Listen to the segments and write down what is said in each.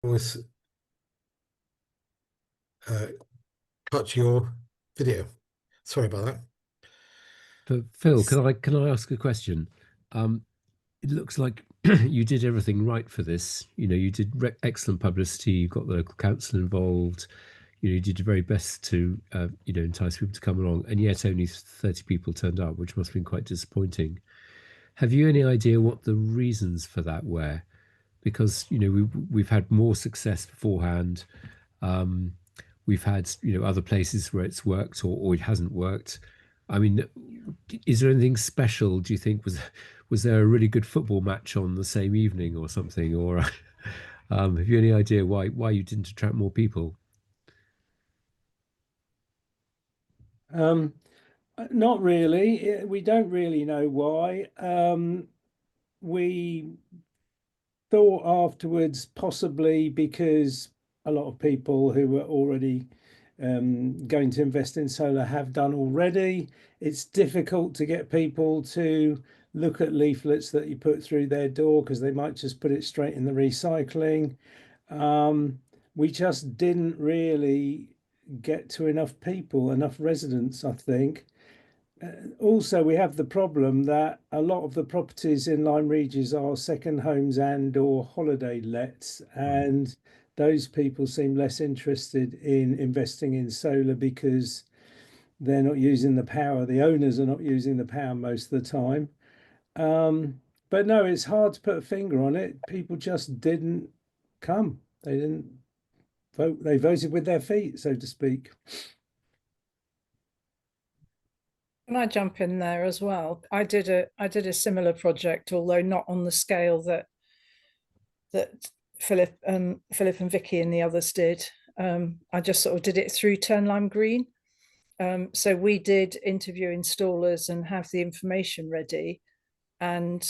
was cut your video. Sorry about that. But Phil, can I ask a question? Um, it looks like you did everything right for this. You know, you did excellent publicity. You got the local council involved. You know, you did your very best to entice people to come along, and yet only 30 people turned up, which must have been quite disappointing. Have you any idea what the reasons for that were? Because we've had more success beforehand. Um, we've had other places where it's worked or it hasn't worked. I mean, is there anything special? Do you think was there a really good football match on the same evening or something? Or have you any idea why you didn't attract more people? Um, Not really. We don't really know why. We thought afterwards, possibly because a lot of people who were already going to invest in solar have done already. It's difficult to get people to look at leaflets that you put through their door because they might just put it straight in the recycling. We just didn't really get to enough people, enough residents, I think. Also, we have the problem that a lot of the properties in Lyme Regis are second homes and or holiday lets, Right. and those people seem less interested in investing in solar because they're not using the power. The owners are not using the power most of the time. But no, it's hard to put a finger on it. People just didn't come. They didn't vote. They voted with their feet, so to speak. Can I jump in there as well? I did a similar project, although not on the scale that Philip and Vicky and the others did. I just sort of did it through Turnlime Green. So we did interview installers and have the information ready, and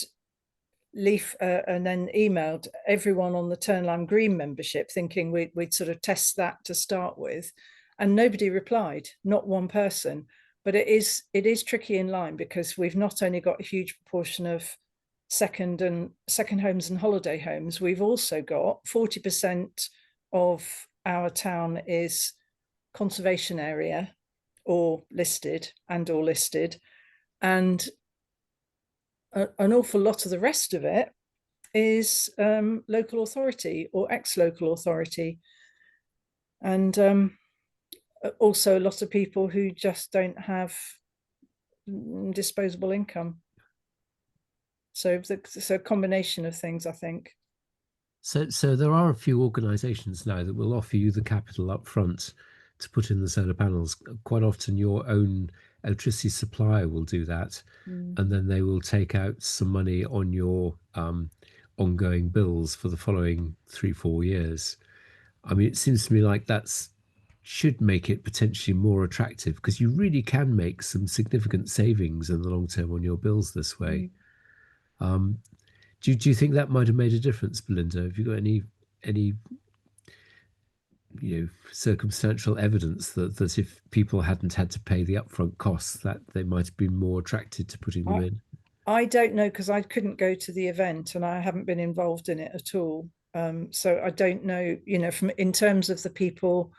and then emailed everyone on the Turnlime Green membership, thinking we'd sort of test that to start with, and nobody replied, not one person. But it is tricky in Lyme because we've not only got a huge proportion of second homes and holiday homes, we've also got 40% of our town is conservation area or listed, and an awful lot of the rest of it is local authority or ex-local authority, and also a lot of people who just don't have disposable income. So it's a combination of things, I think. So there are a few organisations now that will offer you the capital up front to put in the solar panels. Quite often, your own electricity supplier will do that, and then they will take out some money on your ongoing bills for the following 3-4 years. I mean, it seems to me like that's should make it potentially more attractive because you really can make some significant savings in the long term on your bills this way. Um, do you think that might have made a difference, Belinda? Have you got any circumstantial evidence that if people hadn't had to pay the upfront costs, that they might have been more attracted to putting them in? I don't know because I couldn't go to the event and I haven't been involved in it at all. So I don't know, from in terms of the people.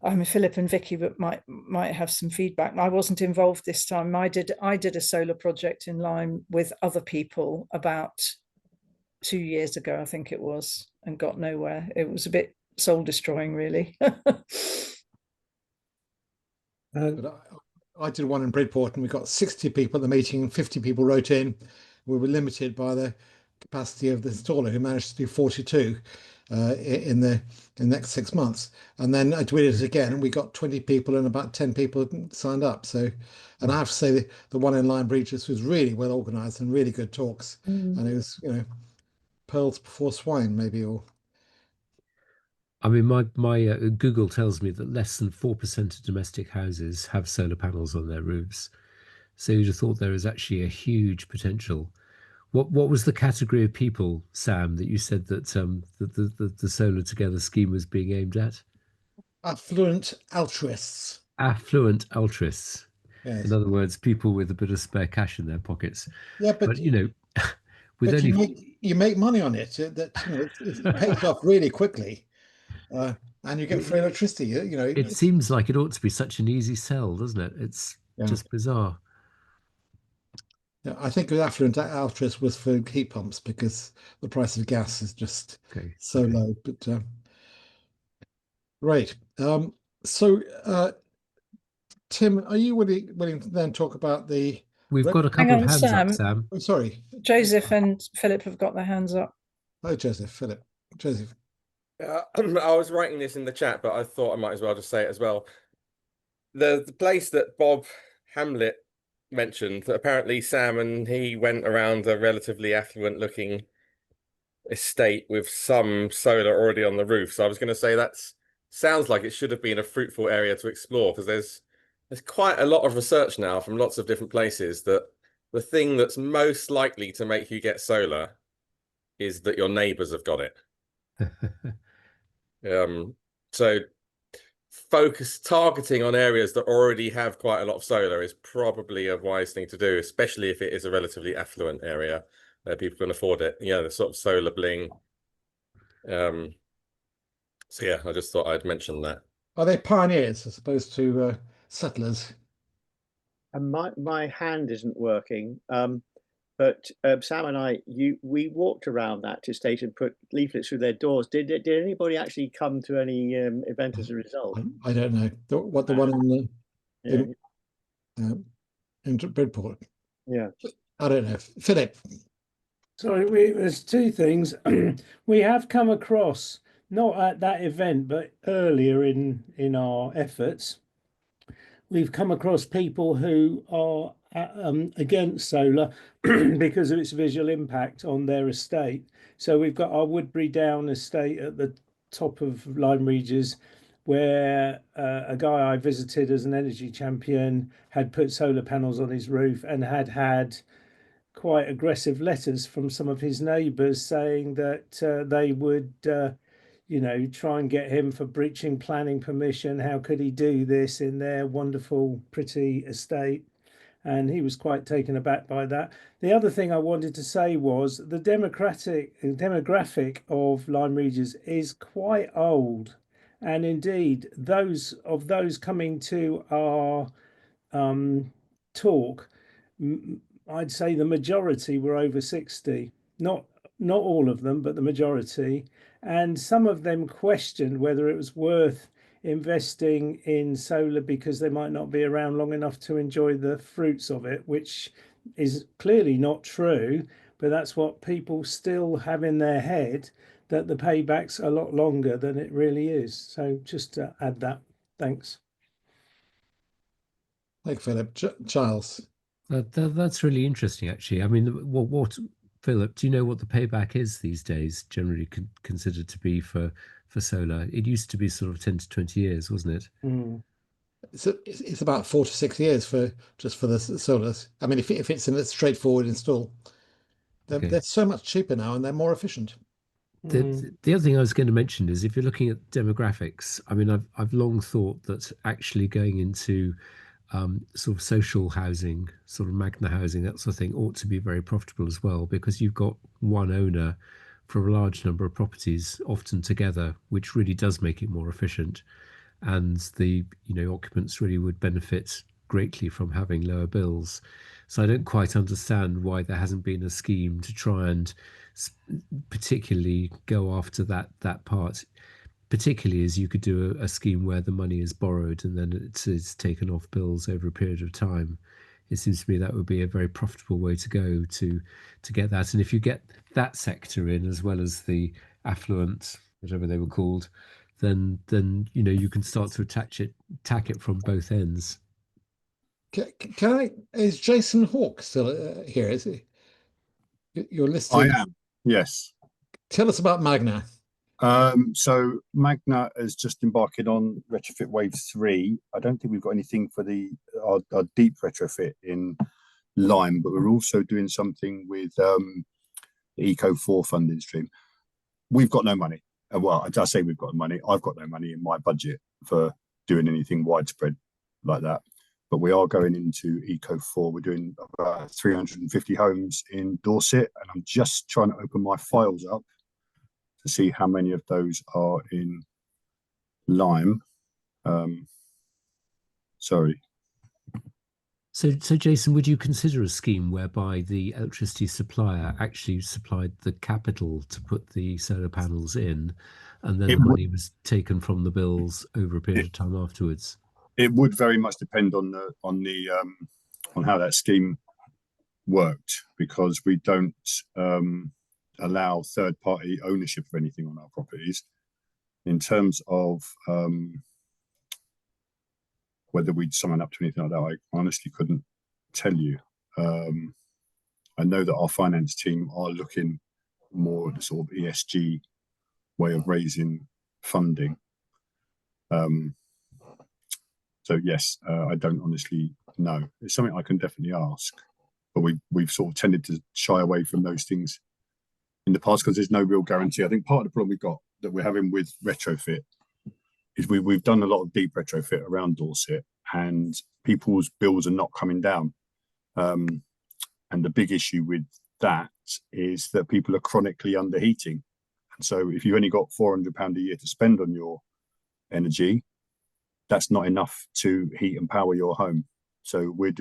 I mean, Philip and Vicky might have some feedback. I wasn't involved this time. I did a solar project in Lyme with other people about 2 years ago, I think it was, and got nowhere. It was a bit soul destroying, really. But I did one in Bridport, and we got 60 people at the meeting, and 50 people wrote in. We were limited by the capacity of the installer, who managed to do 42 in the next 6 months. And then I did it again, and we got 20 people, and about 10 people signed up. So, and I have to say, the one in Lyme Regis was really well organised and really good talks. And it was, pearls before swine, maybe, or. I mean, my Google tells me that less than 4% of domestic houses have solar panels on their roofs. So you'd have thought there is actually a huge potential. What was the category of people, Sam, that you said that the Solar Together scheme was being aimed at? Affluent altruists. Affluent altruists. Yes. In other words, people with a bit of spare cash in their pockets. Yeah, But with but only you make money on it. That it pays off really quickly, and you get free electricity. It seems like it ought to be such an easy sell, doesn't it? It's just bizarre. Yeah, I think with affluent Altris was for heat pumps because the price of gas is just so low. But right. So Tim, are you willing to then talk about the? We've got a couple of hands up, Sam. I'm sorry. Joseph and Philip have got their hands up. Oh, Joseph, Philip, Joseph. I was writing this in the chat, but I thought I might as well just say it as well. The place that Bob Hamlet mentioned, that apparently Sam and he went around a relatively affluent looking estate with some solar already on the roof. So I was going to say sounds like it should have been a fruitful area to explore, because there's quite a lot of research now from lots of different places that the thing that's most likely to make you get solar is that your neighbors have got it. So targeting on areas that already have quite a lot of solar is probably a wise thing to do, especially if it is a relatively affluent area where people can afford it. The sort of solar bling. So yeah, I just thought I'd mention that. Are they pioneers as opposed to settlers? And my hand isn't working. But Sam and we walked around that estate and put leaflets through their doors. Did anybody actually come to any event as a result? I don't know. What the one in Bridport? Yeah, I don't know. Philip. Sorry, there's two things. We have come across, not at that event, but earlier in our efforts, we've come across people who are against solar because of its visual impact on their estate. So we've got our Woodbury Down estate at the top of Lyme Regis, where a guy I visited as an energy champion had put solar panels on his roof and had quite aggressive letters from some of his neighbours saying that they would try and get him for breaching planning permission. How could he do this in their wonderful, pretty estate? And he was quite taken aback by that. The other thing I wanted to say was the demographic of Lyme Regis is quite old. And indeed, those coming to our talk, I'd say the majority were over 60. Not all of them, but the majority. And some of them questioned whether it was worth investing in solar because they might not be around long enough to enjoy the fruits of it, which is clearly not true, but that's what people still have in their head, that the payback's a lot longer than it really is. So just to add that. Thanks. Thank you, Philip. Giles. That's really interesting, actually. I mean, what Philip, do you know what the payback is these days, generally considered to be for solar? It used to be sort of 10 to 20 years, wasn't it? Mm. It's about 4 to 6 years for the solars. I mean, if it's a straightforward install, they're so much cheaper now and they're more efficient. The other thing I was going to mention is if you're looking at demographics, I mean, I've long thought that actually going into sort of social housing, sort of Magna housing, that sort of thing, ought to be very profitable as well, because you've got one owner for a large number of properties, often together, which really does make it more efficient. And the occupants really would benefit greatly from having lower bills. So I don't quite understand why there hasn't been a scheme to try and particularly go after that part, particularly as you could do a scheme where the money is borrowed and then it's taken off bills over a period of time. It seems to me that would be a very profitable way to go to get that. And if you get that sector in as well as the affluent, whatever they were called, then you can start to attack it from both ends. Is Jason Hawke still here? Is he? You're listed. I am. Yes. Tell us about Magna. So Magna is just embarking on Retrofit Wave 3. I don't think we've got anything for our deep retrofit in Lyme, but we're also doing something with the Eco 4 funding stream. We've got no money. Well, I say we've got money. I've got no money in my budget for doing anything widespread like that. but we are going into Eco 4. We're doing about 350 homes in Dorset, and I'm just trying to open my files up to see how many of those are in Lime. Sorry. So Jason, would you consider a scheme whereby the electricity supplier actually supplied the capital to put the solar panels in, and then the money was taken from the bills over a period of time afterwards? It would very much depend on how that scheme worked, because we don't allow third-party ownership of anything on our properties. In terms of whether we'd sign up to anything like that, I honestly couldn't tell you. I know that our finance team are looking more at the sort of ESG way of raising funding. So yes, I don't honestly know. It's something I can definitely ask, but we've sort of tended to shy away from those things in the past because there's no real guarantee. I think part of the problem we're having with retrofit is we've done a lot of deep retrofit around Dorset, and people's bills are not coming down. And the big issue with that is that people are chronically underheating. And so if you've only got £400 a year to spend on your energy, that's not enough to heat and power your home. So we're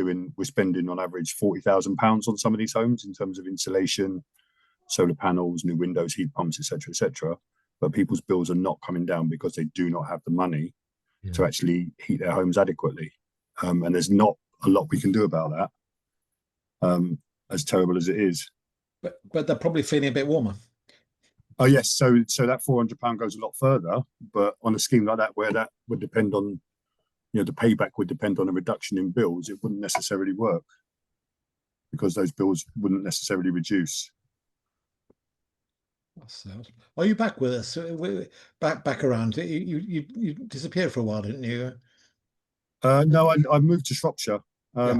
spending on average £40,000 on some of these homes in terms of insulation, solar panels, new windows, heat pumps, etc., etc. But people's bills are not coming down because they do not have the money to actually heat their homes adequately. And there's not a lot we can do about that, as terrible as it is. But they're probably feeling a bit warmer. Oh yes, so that £400 goes a lot further, but on a scheme like that, where that would depend on, the payback would depend on a reduction in bills, it wouldn't necessarily work because those bills wouldn't necessarily reduce. Are you back with us? Back around? You disappeared for a while, didn't you? No, I moved to Shropshire, but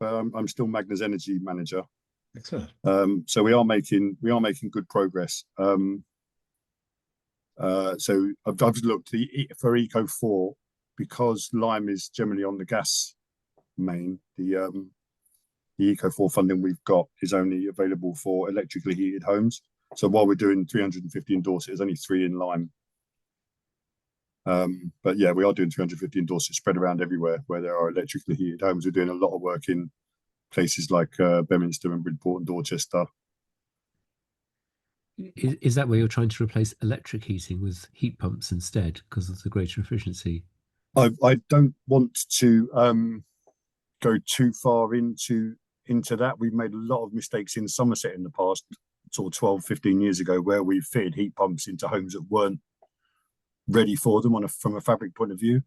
I'm still Magna's energy manager. Excellent. So we are making good progress. So I've looked for Eco 4, because Lime is generally on the gas main. The Eco 4 funding we've got is only available for electrically heated homes. So while we're doing 350 in Dorset, there's only 3 in Lime. But yeah, we are doing 350 in Dorset, spread around everywhere where there are electrically heated homes. We're doing a lot of work in places like Beaminster and Bridport and Dorchester. Is that where you're trying to replace electric heating with heat pumps instead because of the greater efficiency? I don't want to go too far into that. We've made a lot of mistakes in Somerset in the past, sort of 12, 15 years ago, where we fitted heat pumps into homes that weren't ready for them from a fabric point of view.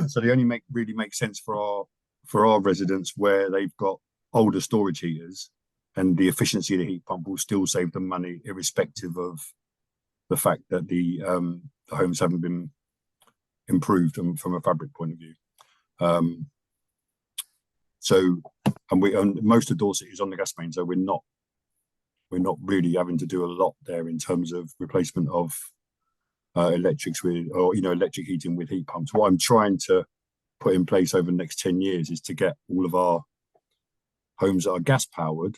So they only really make sense for our residents where they've got older storage heaters, and the efficiency of the heat pump will still save them money, irrespective of the fact that the homes haven't been improved from a fabric point of view. And most of Dorset is on the gas main, so we're not really having to do a lot there in terms of replacement of electric heating with heat pumps. What I'm trying to put in place over the next 10 years is to get all of our homes that are gas powered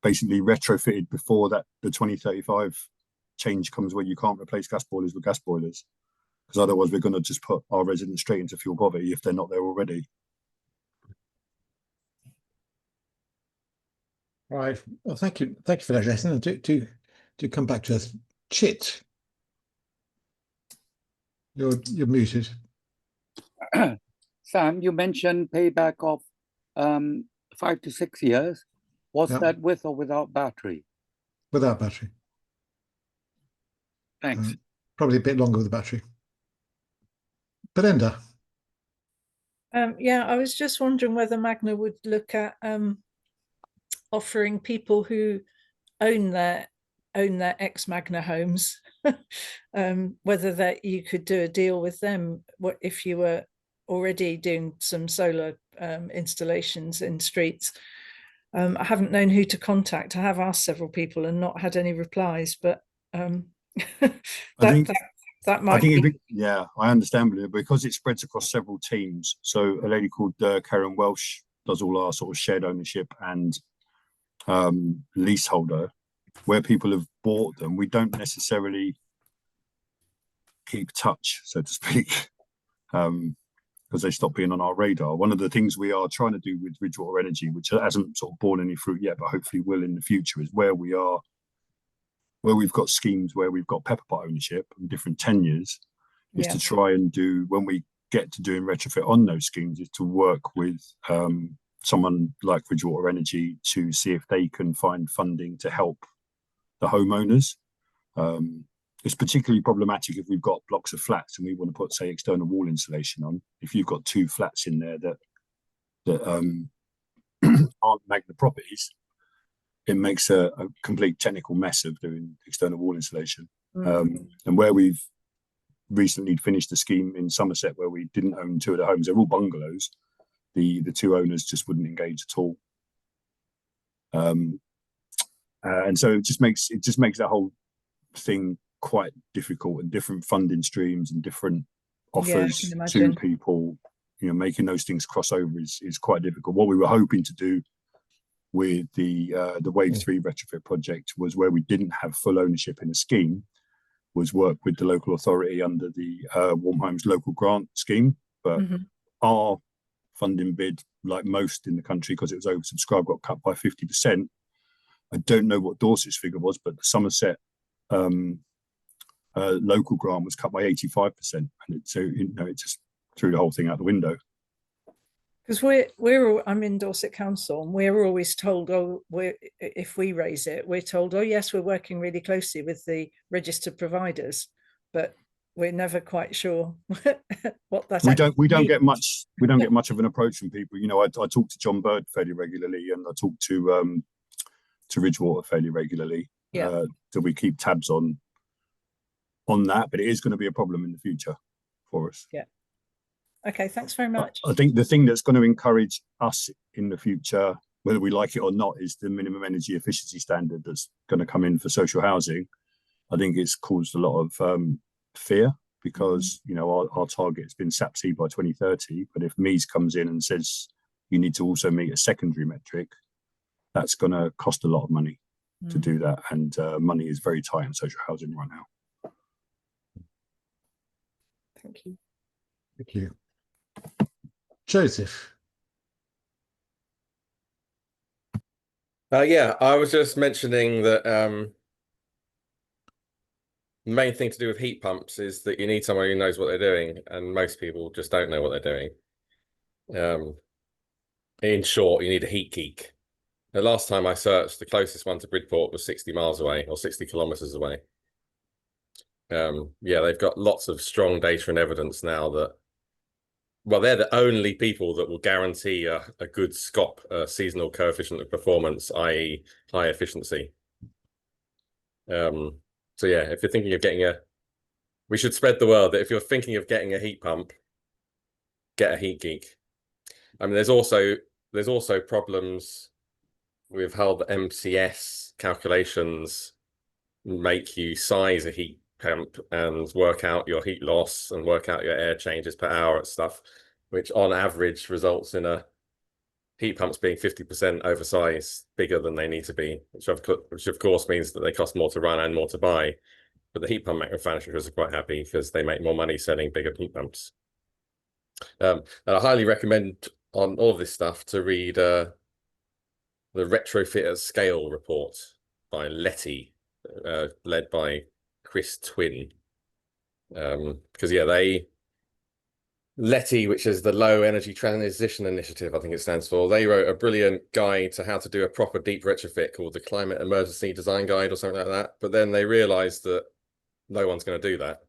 basically retrofitted before that the 2035 change comes, where you can't replace gas boilers with gas boilers, because otherwise we're going to just put our residents straight into fuel poverty if they're not there already. Right. Well, thank you for that, Jason. Do come back to us. Chit, you're muted. Sam, you mentioned payback of 5 to 6 years. Was that with or without battery? Without battery. Thanks. Probably a bit longer with the battery. Belinda. Yeah, I was just wondering whether Magna would look at offering people who own their ex-Magna homes, whether that you could do a deal with them, what if you were already doing some solar installations in streets. I haven't known who to contact. I have asked several people and not had any replies, but That I might think, be, yeah, I understand, but because it spreads across several teams. So a lady called Karen Welsh does all our sort of shared ownership and leaseholder, where people have bought them. We don't necessarily keep touch, so to speak, because they stop being on our radar. One of the things we are trying to do with Ridgewater Energy, which hasn't sort of borne any fruit yet, but hopefully will in the future, is where we've got schemes where we've got pepper pot ownership and different tenures, is to try and do, when we get to doing retrofit on those schemes, is to work with someone like Ridgewater Energy to see if they can find funding to help the homeowners. It's particularly problematic if we've got blocks of flats and we want to put, say, external wall insulation on. If you've got 2 flats in there that aren't Magna properties, it makes a complete technical mess of doing external wall insulation. And where we've recently finished a scheme in Somerset where we didn't own 2 of the homes, they're all bungalows. The 2 owners just wouldn't engage at all. And so it just makes that whole thing quite difficult, and different funding streams and different offers to people, you know, making those things cross over is quite difficult. What we were hoping to do with the Wave 3 retrofit project was, where we didn't have full ownership in a scheme, was work with the local authority under the Warm Homes Local Grant Scheme. But our funding bid, like most in the country, because it was oversubscribed, got cut by 50%. I don't know what Dorset's figure was, but the Somerset local grant was cut by 85%, and it just threw the whole thing out the window. because I'm in Dorset Council, and we're always told, if we raise it, we're told, oh yes, we're working really closely with the registered providers, but we're never quite sure what that. We don't get much of an approach from people. You know, I talk to John Bird fairly regularly, and I talk to Ridgewater fairly regularly. So we keep tabs on that, but it is going to be a problem in the future for us. Yeah. Okay, thanks very much. I think the thing that's going to encourage us in the future, whether we like it or not, is the minimum energy efficiency standard that's going to come in for social housing. I think it's caused a lot of fear, because you know, our target has been SAPC by 2030, but if MEES comes in and says you need to also meet a secondary metric, that's going to cost a lot of money to do that, and money is very tight in social housing right now. Thank you. Thank you. Joseph. Yeah, I was just mentioning that the main thing to do with heat pumps is that you need someone who knows what they're doing, and most people just don't know what they're doing. In short, you need a heat geek. The last time I searched, the closest one to Bridport was 60 miles away, or 60 kilometers away. Yeah, they've got lots of strong data and evidence now that, well, they're the only people that will guarantee a good SCOP, seasonal coefficient of performance, i.e. high efficiency. So yeah, if you're thinking of getting we should spread the word that if you're thinking of getting a heat pump, get a heat geek. I mean, there's also problems with how the MCS calculations make you size a heat pump and work out your heat loss and work out your air changes per hour and stuff, which on average results in a heat pumps being 50% oversized, bigger than they need to be, which of course means that they cost more to run and more to buy. But the heat pump manufacturers are quite happy because they make more money selling bigger heat pumps. And I highly recommend on all of this stuff to read the Retrofit at Scale report by Letty, led by Chris Twin. Because yeah, Letty, which is the Low Energy Transition Initiative, I think it stands for, they wrote a brilliant guide to how to do a proper deep retrofit called the Climate Emergency Design Guide or something like that. But then they realized that no one's going to do that.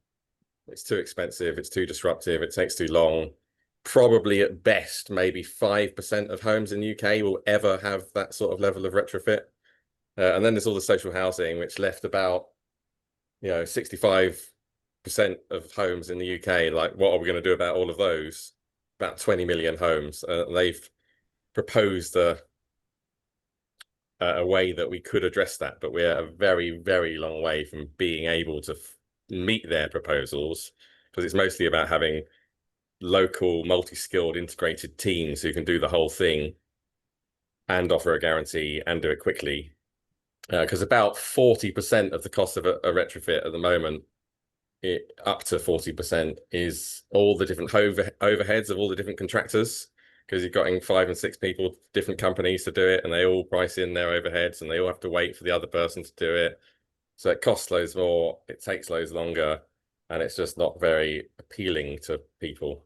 It's too expensive, it's too disruptive, it takes too long. Probably at best, maybe 5% of homes in the UK will ever have that sort of level of retrofit. And then there's all the social housing, which left about, 65% of homes in the UK. Like, what are we going to do about all of those? About 20 million homes. They've proposed a way that we could address that, but we're a very, very long way from being able to meet their proposals, because it's mostly about having local, multi-skilled, integrated teams who can do the whole thing and offer a guarantee and do it quickly. Because about 40% of the cost of a retrofit at the moment, up to 40%, is all the different overheads of all the different contractors, because you've got 5 and 6 people, different companies to do it, and they all price in their overheads, and they all have to wait for the other person to do it. So it costs loads more, it takes loads longer, and it's just not very appealing to people.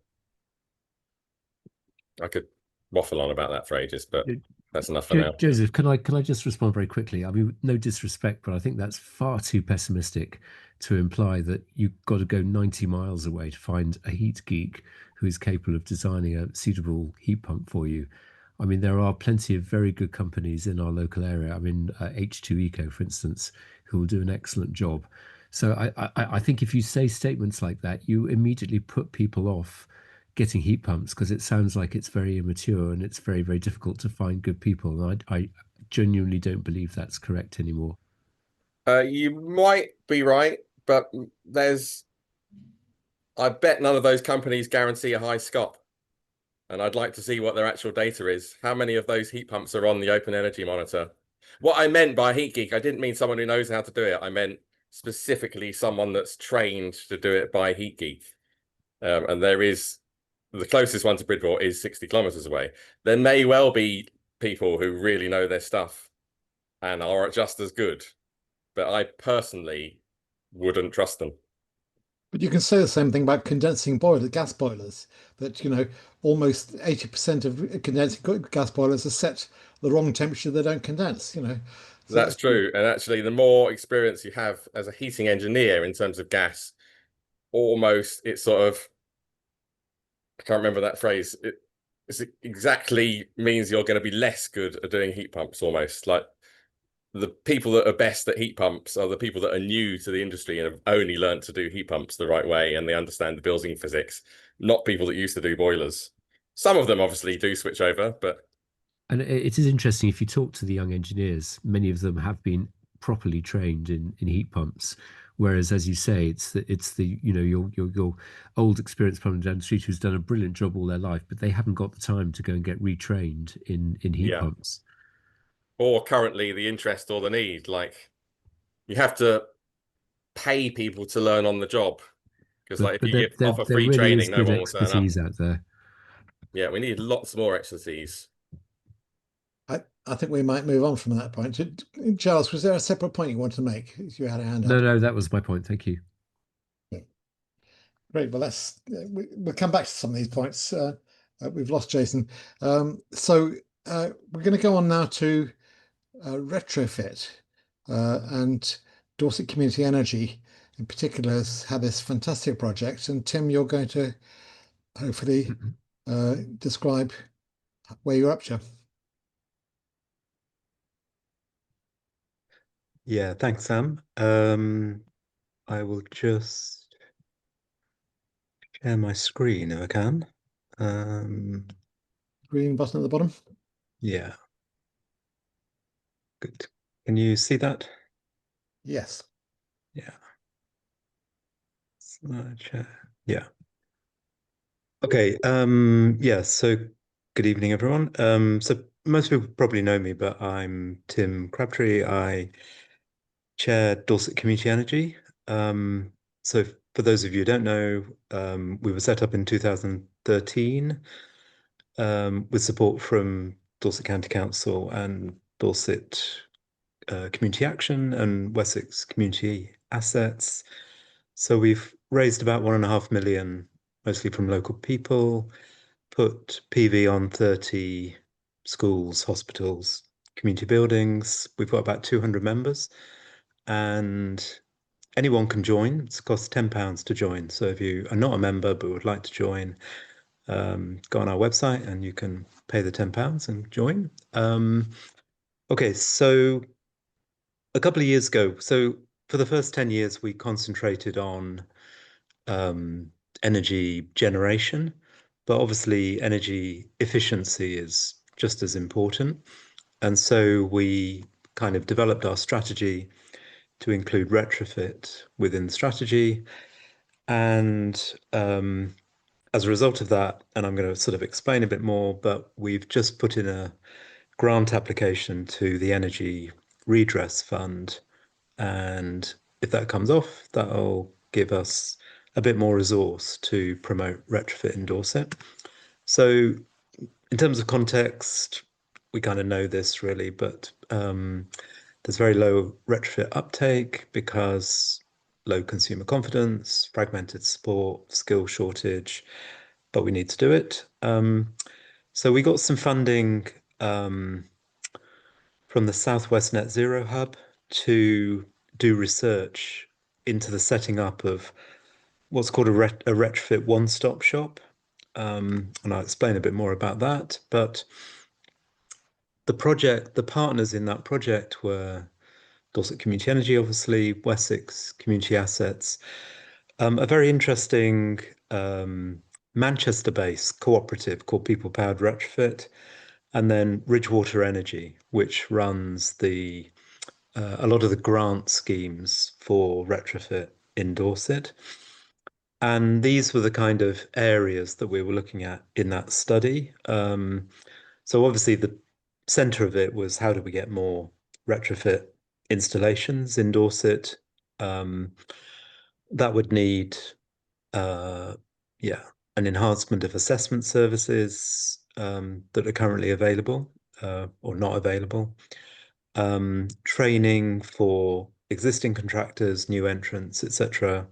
I could waffle on about that for ages, but that's enough for now. Joseph, can I just respond very quickly? I mean, no disrespect, but I think that's far too pessimistic to imply that you've got to go 90 miles away to find a heat geek who is capable of designing a suitable heat pump for you. I mean, there are plenty of very good companies in our local area. I mean, H2 Eco, for instance, who will do an excellent job. So I think if you say statements like that, you immediately put people off getting heat pumps, because it sounds like it's very immature and it's very, very difficult to find good people. And I genuinely don't believe that's correct anymore. You might be right, but I bet none of those companies guarantee a high SCOP. And I'd like to see what their actual data is. How many of those heat pumps are on the Open Energy Monitor? What I meant by heat geek, I didn't mean someone who knows how to do it. I meant specifically someone that's trained to do it by heat geek. And there is, the closest one to Bridport is 60 kilometers away. There may well be people who really know their stuff and are just as good, but I personally wouldn't trust them. But you can say the same thing about condensing gas boilers, that, you know, almost 80% of condensing gas boilers are set the wrong temperature, they don't condense, you know. So that's true. And actually, the more experience you have as a heating engineer in terms of gas, almost it's sort of, I can't remember that phrase. It exactly means you're going to be less good at doing heat pumps almost. Like, the people that are best at heat pumps are the people that are new to the industry and have only learned to do heat pumps the right way, and they understand the building physics, not people that used to do boilers. Some of them obviously do switch over, but... And it is interesting, if you talk to the young engineers, many of them have been properly trained in heat pumps. Whereas, as you say, it's the you know, your old experienced plumber down the street who's done a brilliant job all their life, but they haven't got the time to go and get retrained in heat pumps. Or currently the interest or the need. Like, you have to pay people to learn on the job, because like if you offer free training, no one will turn up. Out there. Yeah, we need lots more expertise. I think we might move on from that point. Charles, was there a separate point you wanted to make? You had a hand up. No, that was my point. Thank you. Yeah. Great. Well, we'll come back to some of these points. We've lost Jason. So we're going to go on now to Retrofit, and Dorset Community Energy in particular has had this fantastic project. And Tim, you're going to hopefully describe where you're up to. Yeah, thanks, Sam. I will just share my screen if I can. Green button at the bottom. Yeah. Good. Can you see that? Yes. Yeah. Slide share. Yeah. Okay. Yeah, so good evening, everyone. So most people probably know me, but I'm Tim Crabtree. I chair Dorset Community Energy. So for those of you who don't know, we were set up in 2013 with support from Dorset County Council and Dorset Community Action and Wessex Community Assets. So we've raised about 1.5 million, mostly from local people, put PV on 30 schools, hospitals, community buildings. We've got about 200 members, and anyone can join. It costs £10 to join. So if you are not a member but would like to join, go on our website and you can pay the £10 and join. Okay, so a couple of years ago, so for the first 10 years, we concentrated on energy generation, but obviously energy efficiency is just as important. And so we kind of developed our strategy to include retrofit within the strategy. And as a result of that, and I'm going to sort of explain a bit more, but we've just put in a grant application to the Energy Redress Fund. And if that comes off, that'll give us a bit more resource to promote retrofit in Dorset. So in terms of context, we kind of know this really, but there's very low retrofit uptake because low consumer confidence, fragmented support, skill shortage, but we need to do it. So we got some funding from the Southwest Net Zero Hub to do research into the setting up of what's called a retrofit one-stop shop. And I'll explain a bit more about that. But the partners in that project were Dorset Community Energy, obviously, Wessex Community Assets, a very interesting Manchester-based cooperative called People Powered Retrofit, and then Ridgewater Energy, which runs a lot of the grant schemes for retrofit in Dorset. And these were the kind of areas that we were looking at in that study. So obviously the center of it was how do we get more retrofit installations in Dorset? That would need, an enhancement of assessment services that are currently available or not available. Training for existing contractors, new entrants, etc.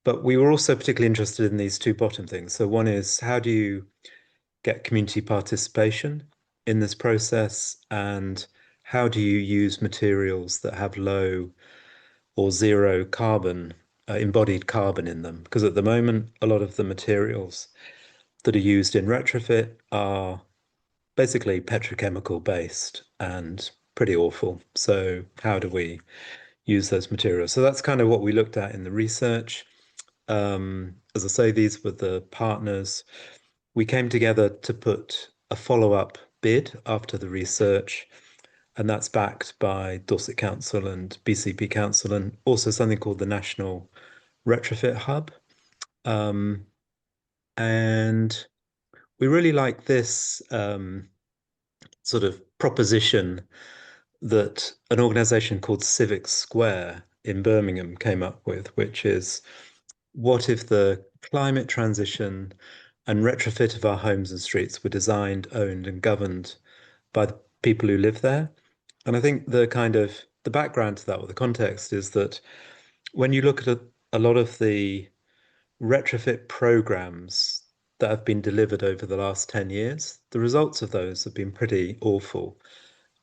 But we were also particularly interested in these two bottom things. So one is how do you get community participation in this process, and how do you use materials that have low or zero carbon, embodied carbon in them? Because at the moment, a lot of the materials that are used in retrofit are basically petrochemical based and pretty awful. So how do we use those materials? So that's kind of what we looked at in the research. As I say, these were the partners. We came together to put a follow-up bid after the research, and that's backed by Dorset Council and BCP Council, and also something called the National Retrofit Hub. And we really like this sort of proposition that an organization called Civic Square in Birmingham came up with, which is, what if the climate transition and retrofit of our homes and streets were designed, owned, and governed by the people who live there? And I think the background to that, or the context, is that when you look at a lot of the retrofit programs that have been delivered over the last 10 years, the results of those have been pretty awful.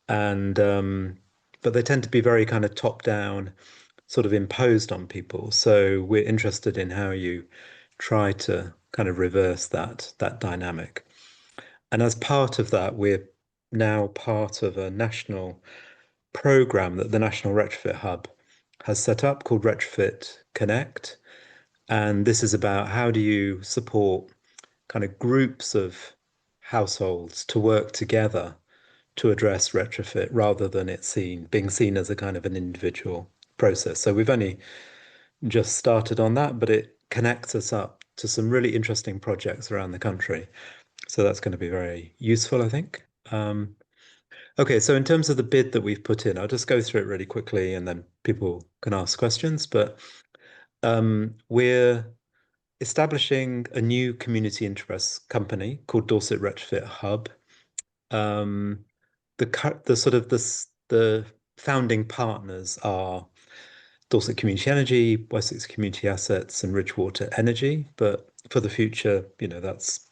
And but they tend to be very kind of top-down, sort of imposed on people. So we're interested in how you try to kind of reverse that dynamic. And as part of that, we're now part of a national program that the National Retrofit Hub has set up called Retrofit Connect. And this is about how do you support kind of groups of households to work together to address retrofit rather than it being seen as a kind of an individual process. So we've only just started on that, but it connects us up to some really interesting projects around the country. So that's going to be very useful, I think. Okay, so in terms of the bid that we've put in, I'll just go through it really quickly and then people can ask questions. But we're establishing a new community interest company called Dorset Retrofit Hub. The founding partners are Dorset Community Energy, Wessex Community Assets, and Ridgewater Energy. But for the future, that's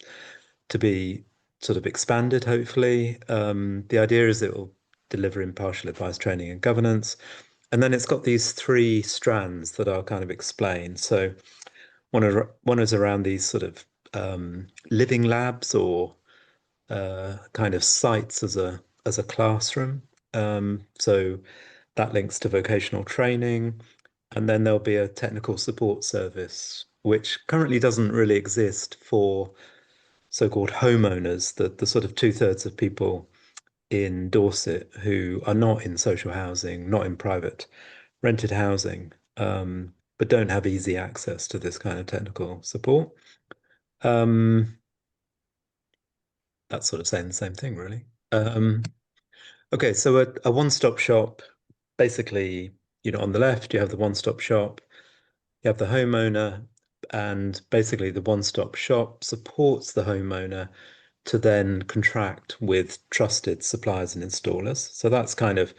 to be sort of expanded, hopefully. The idea is it will deliver impartial advice, training, and governance. And then it's got these three strands that I'll kind of explain. So one is around these sort of living labs or kind of sites as a classroom. So that links to vocational training. And then there'll be a technical support service, which currently doesn't really exist for so-called homeowners, the sort of 2/3 of people in Dorset who are not in social housing, not in private rented housing, but don't have easy access to this kind of technical support. That's sort of saying the same thing, really. Okay, so a one-stop shop, basically, on the left, you have the one-stop shop, you have the homeowner, and basically the one-stop shop supports the homeowner to then contract with trusted suppliers and installers. So that's kind of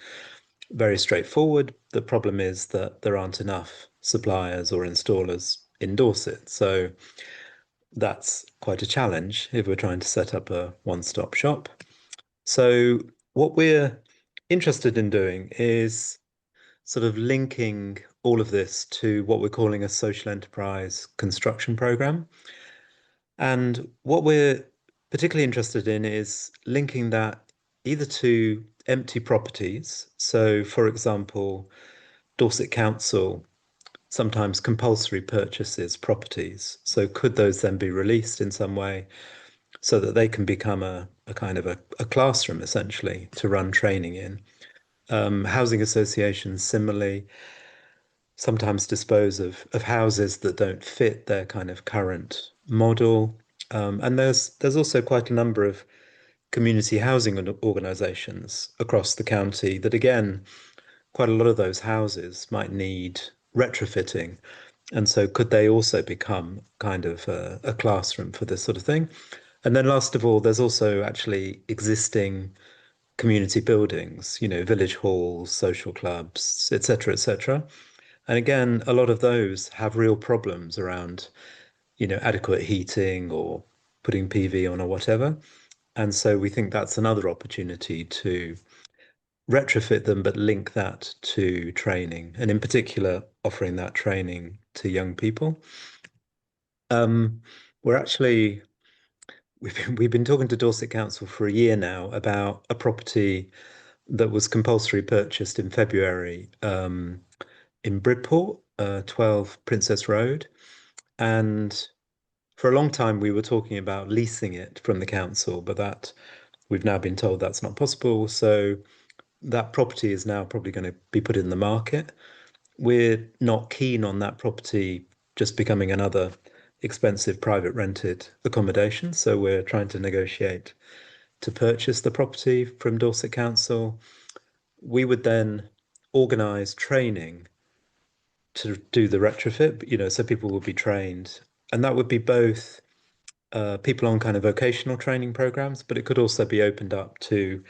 very straightforward. The problem is that there aren't enough suppliers or installers in Dorset. So that's quite a challenge if we're trying to set up a one-stop shop. So what we're interested in doing is sort of linking all of this to what we're calling a social enterprise construction program. And what we're particularly interested in is linking that either to empty properties. So, for example, Dorset Council sometimes compulsory purchases properties. So could those then be released in some way so that they can become a kind of a classroom, essentially, to run training in? Housing associations similarly sometimes dispose of houses that don't fit their kind of current model. And there's also quite a number of community housing organisations across the county that, again, quite a lot of those houses might need retrofitting. And so could they also become kind of a classroom for this sort of thing? And then last of all, there's also actually existing community buildings, village halls, social clubs, etc., etc. And again, a lot of those have real problems around, adequate heating or putting PV on or whatever. And so we think that's another opportunity to retrofit them, but link that to training, and in particular, offering that training to young people. We've been talking to Dorset Council for a year now about a property that was compulsory purchased in February in Bridport, 12 Princess Road. And for a long time, we were talking about leasing it from the council, but that we've now been told that's not possible. So that property is now probably going to be put in the market. We're not keen on that property just becoming another expensive private rented accommodation. So we're trying to negotiate to purchase the property from Dorset Council. We would then organise training to do the retrofit, so people will be trained. And that would be both people on kind of vocational training programs, but it could also be opened up to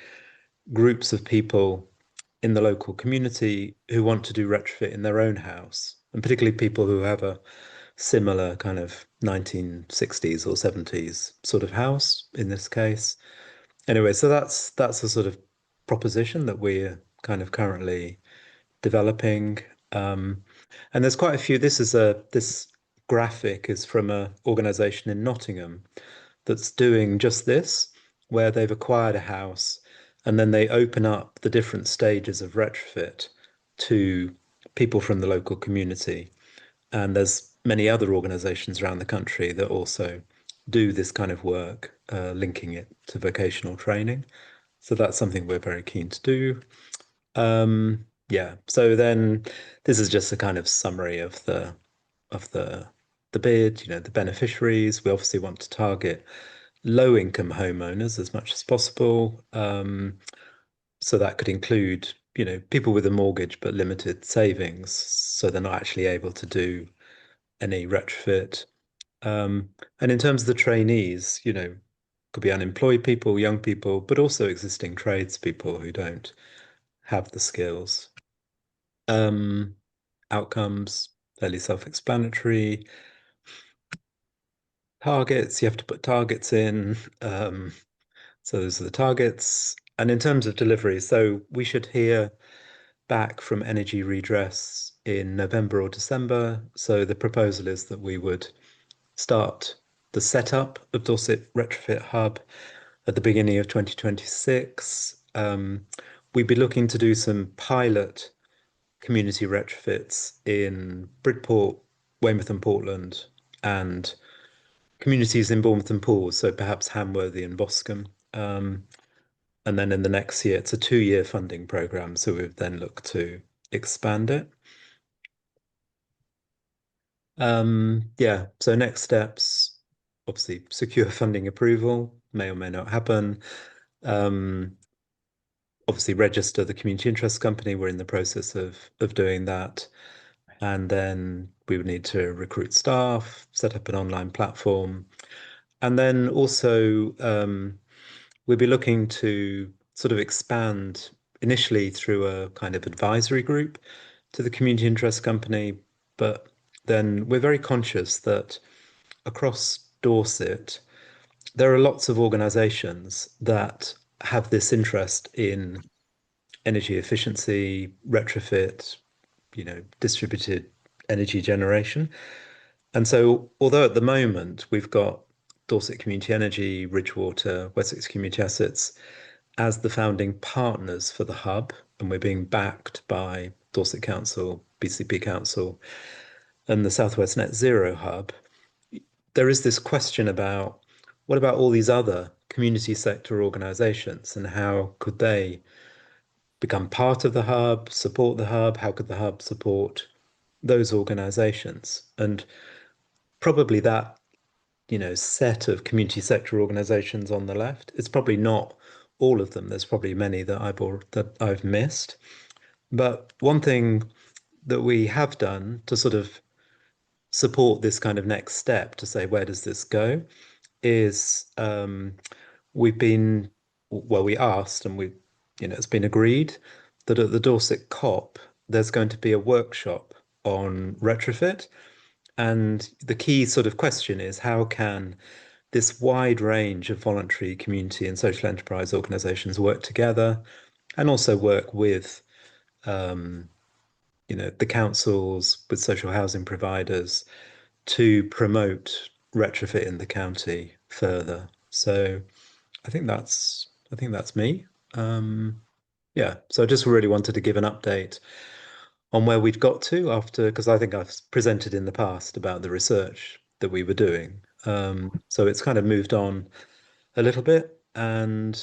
groups of people in the local community who want to do retrofit in their own house, and particularly people who have a similar kind of 1960s or 70s sort of house in this case. Anyway, so that's a sort of proposition that we're kind of currently developing. And there's quite a few. This graphic is from an organisation in Nottingham that's doing just this, where they've acquired a house and then they open up the different stages of retrofit to people from the local community. And there's many other organisations around the country that also do this kind of work, linking it to vocational training. So that's something we're very keen to do. Yeah. So then this is just a kind of summary of the bid, the beneficiaries. We obviously want to target low-income homeowners as much as possible. So that could include, people with a mortgage but limited savings, so they're not actually able to do any retrofit. And in terms of the trainees, could be unemployed people, young people, but also existing tradespeople who don't have the skills. Outcomes, fairly self-explanatory. Targets, you have to put targets in. So those are the targets. And in terms of delivery, so we should hear back from Energy Redress in November or December. So the proposal is that we would start the setup of Dorset Retrofit Hub at the beginning of 2026. We'd be looking to do some pilot community retrofits in Bridport, Weymouth and Portland, and communities in Bournemouth and Poole, so perhaps Hamworthy and Boscombe. And then in the next year, it's a 2-year funding programme, so we would then look to expand it. Yeah, so next steps, obviously secure funding approval, may or may not happen. Obviously register the community interest company. We're in the process of doing that. And then we would need to recruit staff, set up an online platform. And then also we'll be looking to sort of expand initially through a kind of advisory group to the community interest company. But then we're very conscious that across Dorset, there are lots of organisations that have this interest in energy efficiency, retrofit, distributed energy generation. And so, although at the moment we've got Dorset Community Energy, Ridgewater, Wessex Community Assets as the founding partners for the hub, and we're being backed by Dorset Council, BCP Council, and the Southwest Net Zero Hub, there is this question about what about all these other community sector organisations and how could they become part of the hub, support the hub? How could the hub support those organisations? And probably that, set of community sector organisations on the left, it's probably not all of them. There's probably many that I've missed. But one thing that we have done to sort of support this kind of next step to say, where does this go, is we asked and it's been agreed that at the Dorset COP, there's going to be a workshop on retrofit. And the key sort of question is, how can this wide range of voluntary community and social enterprise organizations work together and also work with, the councils, with social housing providers to promote retrofit in the county further. So I think that's me. Yeah, so I just really wanted to give an update on where we'd got to after, because I think I've presented in the past about the research that we were doing. So it's kind of moved on a little bit, and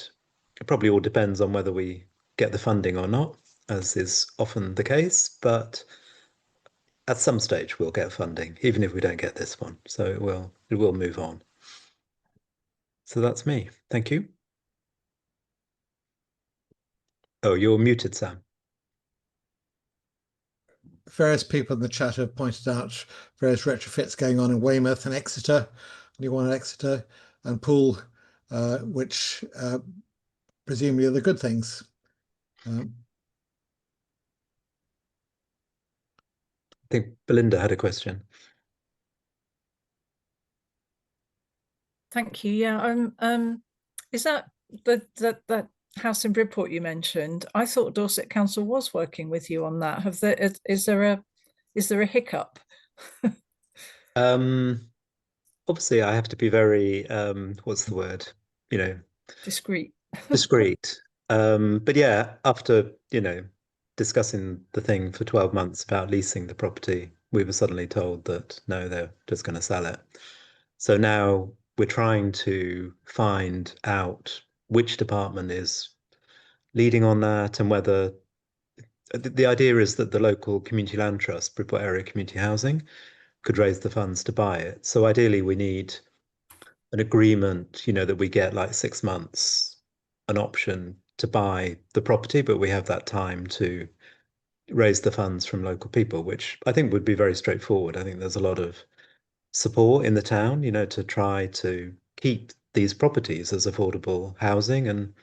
it probably all depends on whether we get the funding or not, as is often the case. But at some stage we'll get funding, even if we don't get this one. So it will move on. So that's me. Thank you. Oh, you're muted, Sam. Various people in the chat have pointed out various retrofits going on in Weymouth and Exeter, new one in Exeter, and Poole, which presumably are the good things. I think Belinda had a question. Thank you. Yeah. Is that that house in Bridport you mentioned? I thought Dorset Council was working with you on that. Is there a hiccup? Obviously I have to be very what's the word? Discreet. Discreet. But yeah, after, discussing the thing for 12 months about leasing the property, we were suddenly told that no, they're just going to sell it. So now we're trying to find out which department is leading on that, and whether the idea is that the local community land trust, Bridport Area Community Housing, could raise the funds to buy it. So ideally we need an agreement, that we get like 6 months, an option to buy the property, but we have that time to raise the funds from local people, which I think would be very straightforward. I think there's a lot of support in the town, to try to keep these properties as affordable housing, and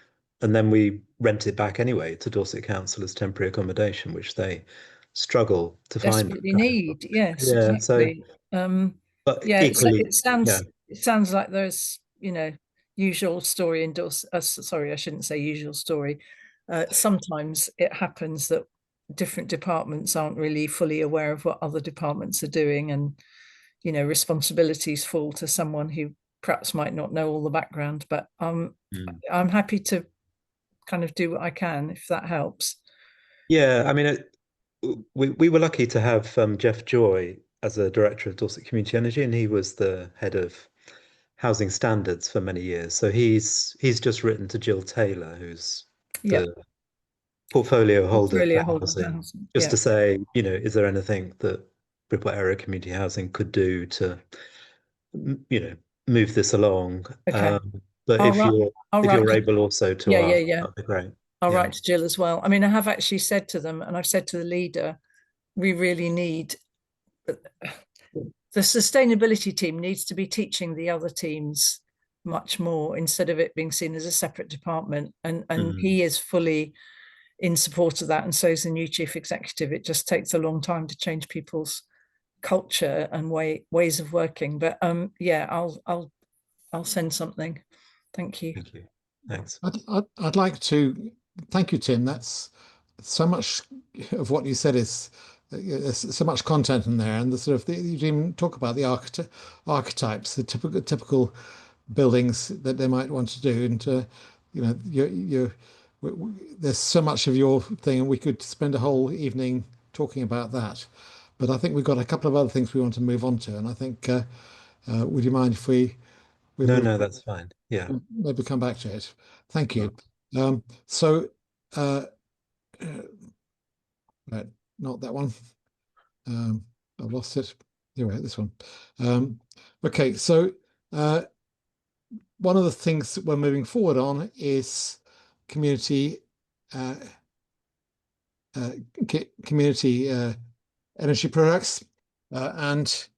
then we rent it back anyway to Dorset Council as temporary accommodation, which they struggle to Desperately find. need. Yes, Yeah, exactly. But yeah, equally, it sounds like there's, usual story in Dorset. Sorry, I shouldn't say usual story. Sometimes it happens that different departments aren't really fully aware of what other departments are doing, and responsibilities fall to someone who perhaps might not know all the background. But I'm happy to kind of do what I can, if that helps. Yeah, I mean, we were lucky to have Jeff Joy as a director of Dorset Community Energy, and he was the head of housing standards for many years. So he's just written to Jill Taylor, who's the portfolio holder for housing, just to say, is there anything that Bridport Area Community Housing could do to, move this along. Okay. But I'll if write- you're I'll if write you're to- able also to Yeah, ask, yeah. that'd be great. I'll Yeah. write to Jill as well. I mean, I have actually said to them, and I've said to the leader, we really need the sustainability team needs to be teaching the other teams much more instead of it being seen as a separate department. And he is fully in support of that, and so is the new chief executive. It just takes a long time to change people's culture and ways of working. But yeah, I'll send something. Thank you. Thank you. Thanks. I'd like to thank you, Tim. That's so much of what you said is there's so much content in there, and the sort of you didn't talk about the archetypes, the typical buildings that they might want to do, and there's so much of your thing, and we could spend a whole evening talking about that. But I think we've got a couple of other things we want to move on to, and I think would you mind if we No, that's fine. Yeah. maybe come back to it. Thank you. Right, not that one. I've lost it. Anyway, this one. Okay, so one of the things that we're moving forward on is community energy products, and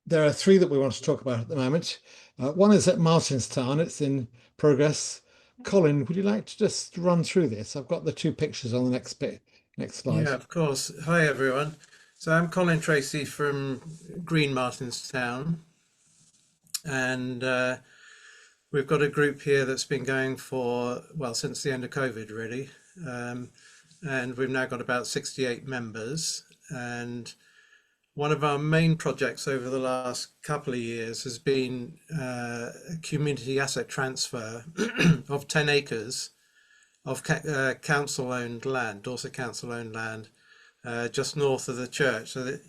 there are three that we want to talk about at the moment. One is at Martinstown. It's in progress. Colin, would you like to just run through this? I've got the two pictures on the next slide. Yeah, of course. Hi, everyone. So I'm Colin Tracy from Green Martinstown, and we've got a group here that's been going for, well, since the end of COVID, really. And we've now got about 68 members. And one of our main projects over the last couple of years has been a community asset transfer of 10 acres of council-owned land, Dorset Council-owned land, just north of the church. So that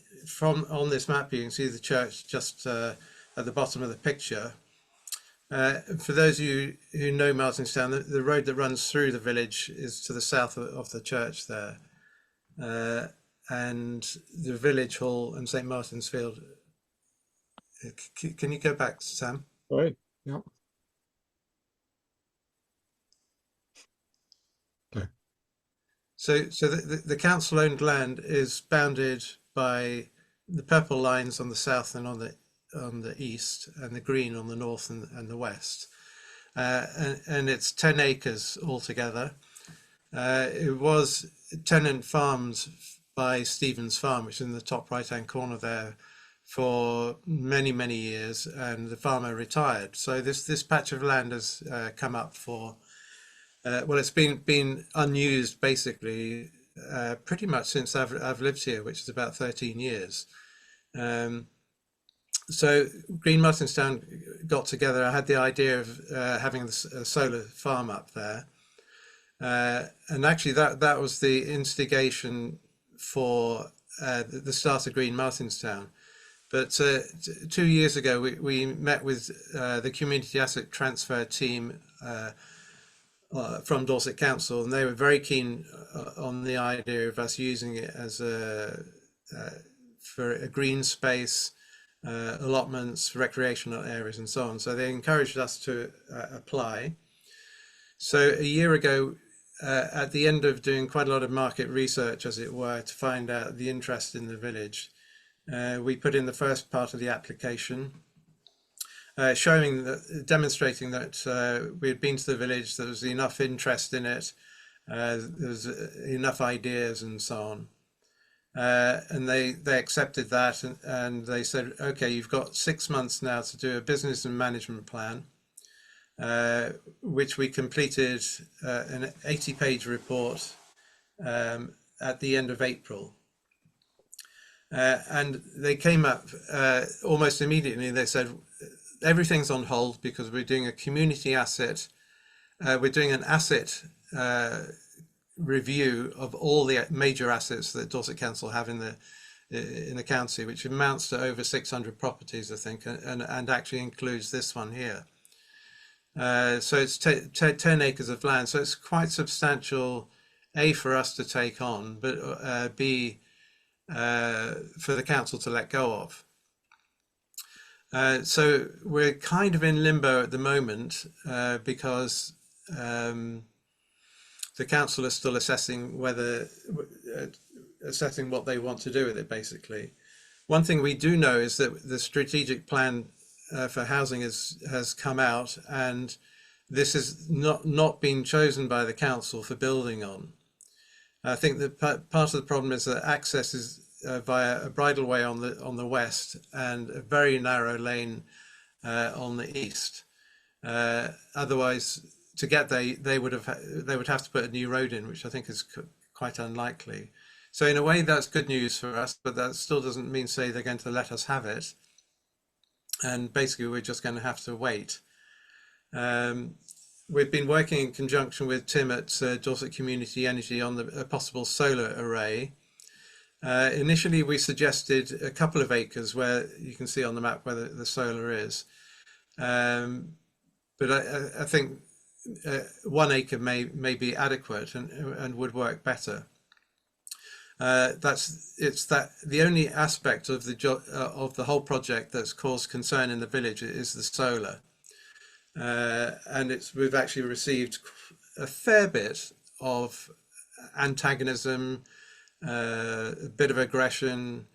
on this map, you can see the church just at the bottom of the picture. For those of you who know Martinstown, the road that runs through the village is to the south of the church there. And the village hall and St. Martin's Field. Can you go back, Sam? Sorry. Yep. Okay. So the council-owned land is bounded by the purple lines on the south and on the east, and the green on the north and the west, and it's 10 acres altogether. It was tenant farmed by Stephen's Farm, which is in the top right-hand corner there, for many years, and the farmer retired. So this patch of land has come up for well, it's been unused basically pretty much since I've lived here, which is about 13 years. So Green Martinstown got together. I had the idea of having a solar farm up there, and actually that was the instigation for the start of Green Martinstown. But 2 years ago, we met with the community asset transfer team from Dorset Council, and they were very keen on the idea of us using it as for a green space, allotments, recreational areas, and so on. So they encouraged us to apply. So a year ago, at the end of doing quite a lot of market research, as it were, to find out the interest in the village, we put in the first part of the application, demonstrating that we had been to the village, there was enough interest in it, there was enough ideas and so on. And they accepted that, and they said, okay, you've got 6 months now to do a business and management plan, which we completed an 80-page report at the end of April. And they came up almost immediately. They said, everything's on hold because we're doing a community asset. We're doing an asset review of all the major assets that Dorset Council have in the county, which amounts to over 600 properties, I think, and actually includes this one here. So it's 10 acres of land. So it's quite substantial, A, for us to take on, but B, for the council to let go of. So we're kind of in limbo at the moment because the council is still assessing assessing what they want to do with it, basically. One thing we do know is that the strategic plan for housing has come out, and this has not been chosen by the council for building on. I think that part of the problem is that access is via a bridleway on the west and a very narrow lane on the east. Otherwise, to get there, they would have to put a new road in, which I think is quite unlikely. So in a way, that's good news for us, but that still doesn't mean say they're going to let us have it. And basically, we're just going to have to wait. We've been working in conjunction with Tim at Dorset Community Energy on a possible solar array. Initially, we suggested a couple of acres where you can see on the map where the solar is. But I think 1 acre may be adequate and would work better. The only aspect of the whole project that's caused concern in the village is the solar. And we've actually received a fair bit of antagonism, a bit of aggression,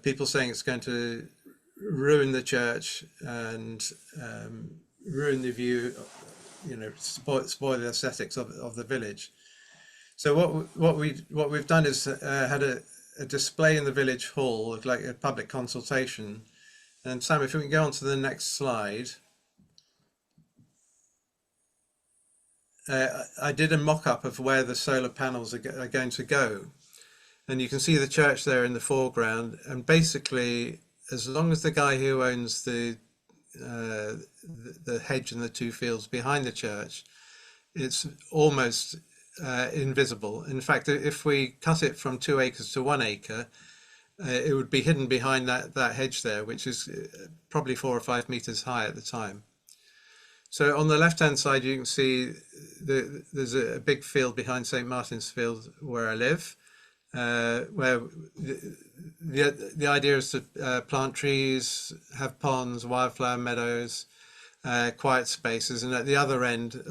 people saying it's going to ruin the church and ruin the view, spoil the aesthetics of the village. So what we've done is had a display in the village hall, like a public consultation. And Sam, if we can go on to the next slide. I did a mock-up of where the solar panels are going to go. And you can see the church there in the foreground. And basically, as long as the guy who owns the hedge and the 2 fields behind the church, it's almost invisible. In fact, if we cut it from 2 acres to 1 acre, it would be hidden behind that hedge there, which is probably 4 or 5 meters high at the time. So on the left-hand side, you can see there's a big field behind St. Martin's Field where I live, where the idea is to plant trees, have ponds, wildflower meadows, quiet spaces, and at the other end,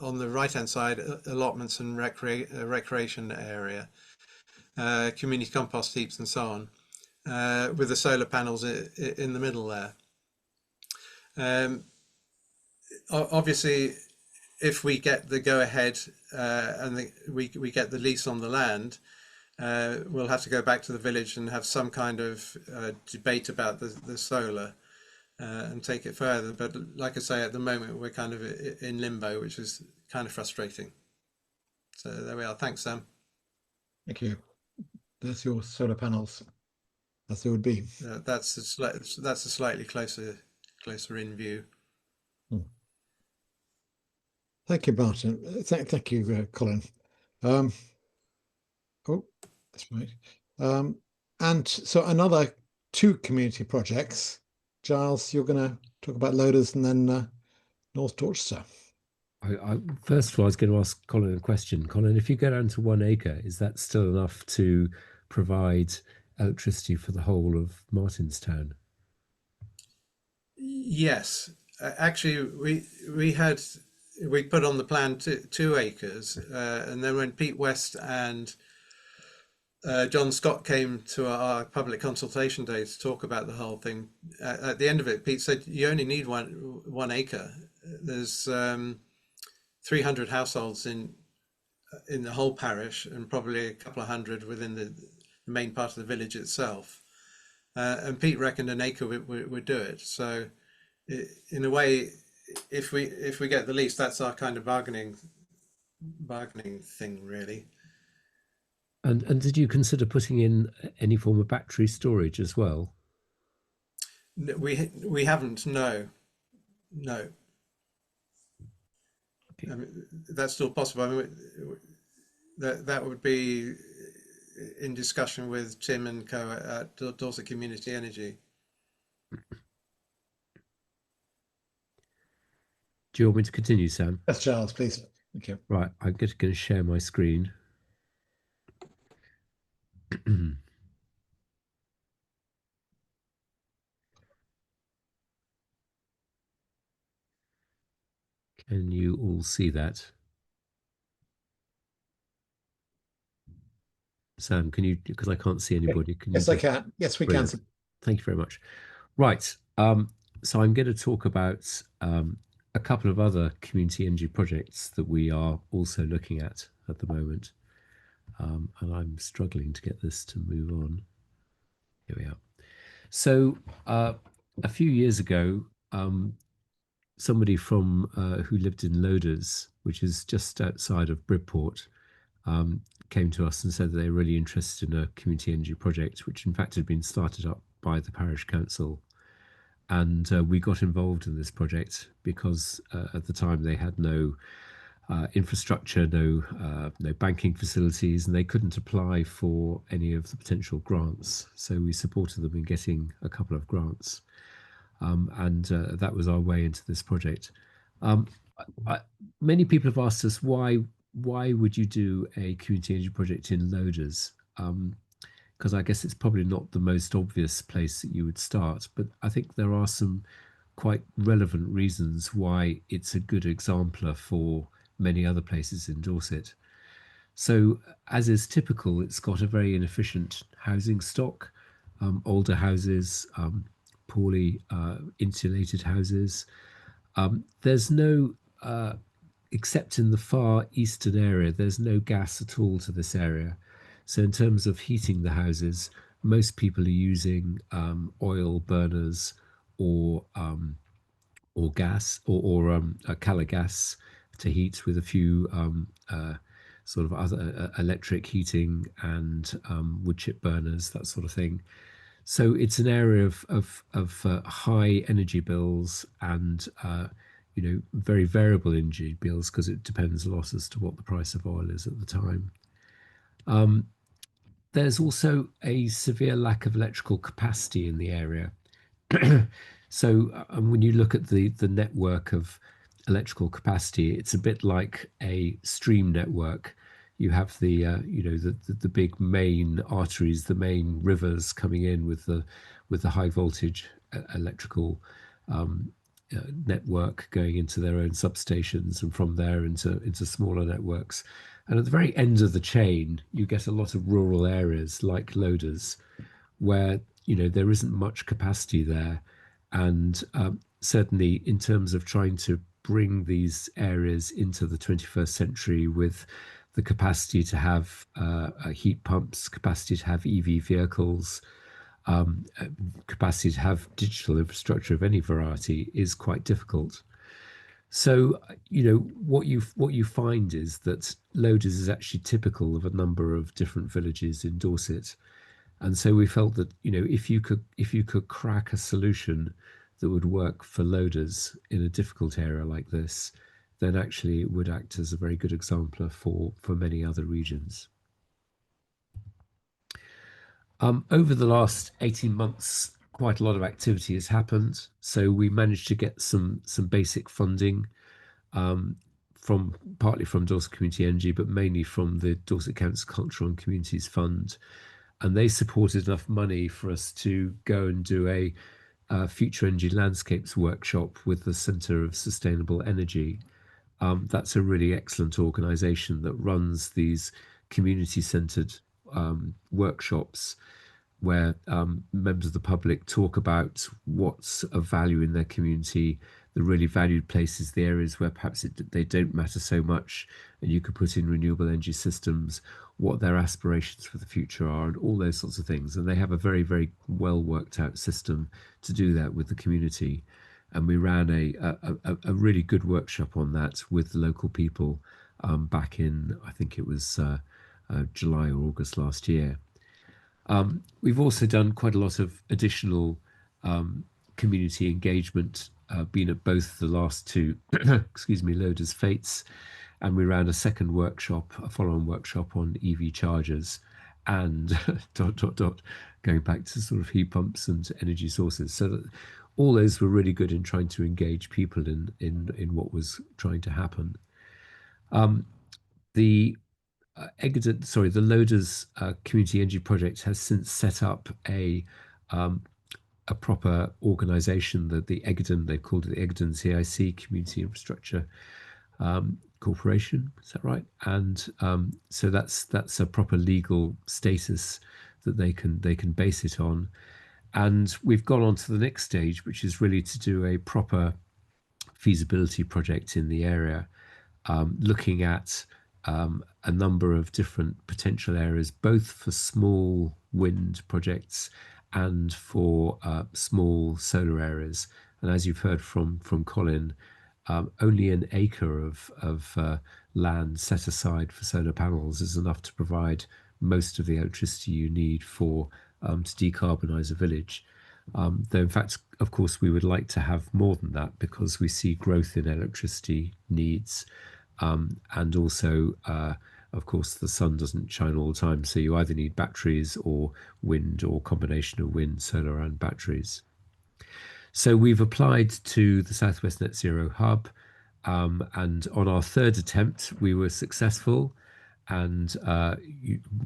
on the right-hand side, allotments and recreation area, community compost heaps and so on, with the solar panels in the middle there. Obviously, if we get the go-ahead and we get the lease on the land, we'll have to go back to the village and have some kind of debate about the solar and take it further. But like I say, at the moment, we're kind of in limbo, which is kind of frustrating. So there we are. Thanks, Sam. Thank you. That's your solar panels, as they would be. That's a slightly closer in view. Thank you, Martin. Thank you, Colin. Oh, that's right. And so another 2 community projects. Giles, you're going to talk about Loders and then North Dorchester. First of all, I was going to ask Colin a question. Colin, if you go down to 1 acre, is that still enough to provide electricity for the whole of Martinstown? Yes, actually, we put on the plan 2 acres, and then when Pete West and John Scott came to our public consultation day to talk about the whole thing, at the end of it, Pete said, you only need one acre. There's 300 households in the whole parish and probably a couple of hundred within the main part of the village itself. And Pete reckoned an acre would do it. So in a way, if we get the lease, that's our kind of bargaining thing, really. And did you consider putting in any form of battery storage as well? We haven't. No. Okay. I mean, that's still possible. I mean, that would be in discussion with Tim and co at Dorset Community Energy. Do you want me to continue, Sam? Yes, Giles, please. Thank you. Right, I'm just going to share my screen. Can you all see that? Sam, can you, because I can't see anybody, can you Yes, I can. Yes, we Brilliant. can. Thank you very much. Right. So I'm going to talk about a couple of other community energy projects that we are also looking at the moment. And I'm struggling to get this to move on. Here we are. So a few years ago, somebody from who lived in Loders, which is just outside of Bridport, came to us and said that they were really interested in a community energy project, which in fact had been started up by the parish council. And we got involved in this project because at the time they had no infrastructure, no banking facilities, and they couldn't apply for any of the potential grants. So we supported them in getting a couple of grants. And that was our way into this project. Many people have asked us why would you do a community energy project in Loders? Because I guess it's probably not the most obvious place that you would start, but I think there are some quite relevant reasons why it's a good exemplar for many other places in Dorset. So, as is typical, it's got a very inefficient housing stock, older houses, poorly insulated houses. There's no, except in the far eastern area, there's no gas at all to this area. So in terms of heating the houses, most people are using oil burners or gas or a colour gas to heat, with a few sort of other electric heating and wood chip burners, that sort of thing. So it's an area of high energy bills and very variable energy bills, because it depends a lot as to what the price of oil is at the time. There's also a severe lack of electrical capacity in the area. So when you look at the network of electrical capacity, it's a bit like a stream network. You have the the big main arteries, the main rivers coming in with the high voltage electrical network going into their own substations, and from there into smaller networks. And at the very end of the chain, you get a lot of rural areas like Loders, where there isn't much capacity there, and certainly in terms of trying to bring these areas into the 21st century with the capacity to have heat pumps, capacity to have EV vehicles, capacity to have digital infrastructure of any variety, is quite difficult. So, what you find is that Loders is actually typical of a number of different villages in Dorset. And so we felt that, if you could crack a solution that would work for Loders in a difficult area like this, then actually it would act as a very good exemplar for many other regions. Over the last 18 months, quite a lot of activity has happened. So we managed to get some basic funding partly from Dorset Community Energy, but mainly from the Dorset Council Cultural and Communities Fund. And they supported enough money for us to go and do a Future Energy Landscapes workshop with the Centre of Sustainable Energy. That's a really excellent organisation that runs these community-centred workshops where members of the public talk about what's of value in their community, the really valued places, the areas where perhaps they don't matter so much, and you could put in renewable energy systems, what their aspirations for the future are, and all those sorts of things. And they have a very, very well worked out system to do that with the community. And we ran a really good workshop on that with the local people back in, I think it was July or August last year. We've also done quite a lot of additional community engagement, been at both the last two, Loders Fates, and we ran a second workshop, a follow-on workshop on EV chargers and going back to sort of heat pumps and energy sources. So that all those were really good in trying to engage people in what was trying to happen. The the Loders Community Energy Project has since set up a proper organisation, the Egerton, they've called it the Egerton CIC, Community Infrastructure Corporation. Is that right? And so that's a proper legal status that they can base it on. And we've gone on to the next stage, which is really to do a proper feasibility project in the area, looking at a number of different potential areas, both for small wind projects and for small solar areas. And as you've heard from Colin, only an acre of land set aside for solar panels is enough to provide most of the electricity you need for to decarbonise a village. Though in fact, of course, we would like to have more than that because we see growth in electricity needs, and also, of course, the sun doesn't shine all the time, so you either need batteries or wind, or combination of wind, solar and batteries. So we've applied to the Southwest Net Zero Hub, and on our third attempt we were successful, and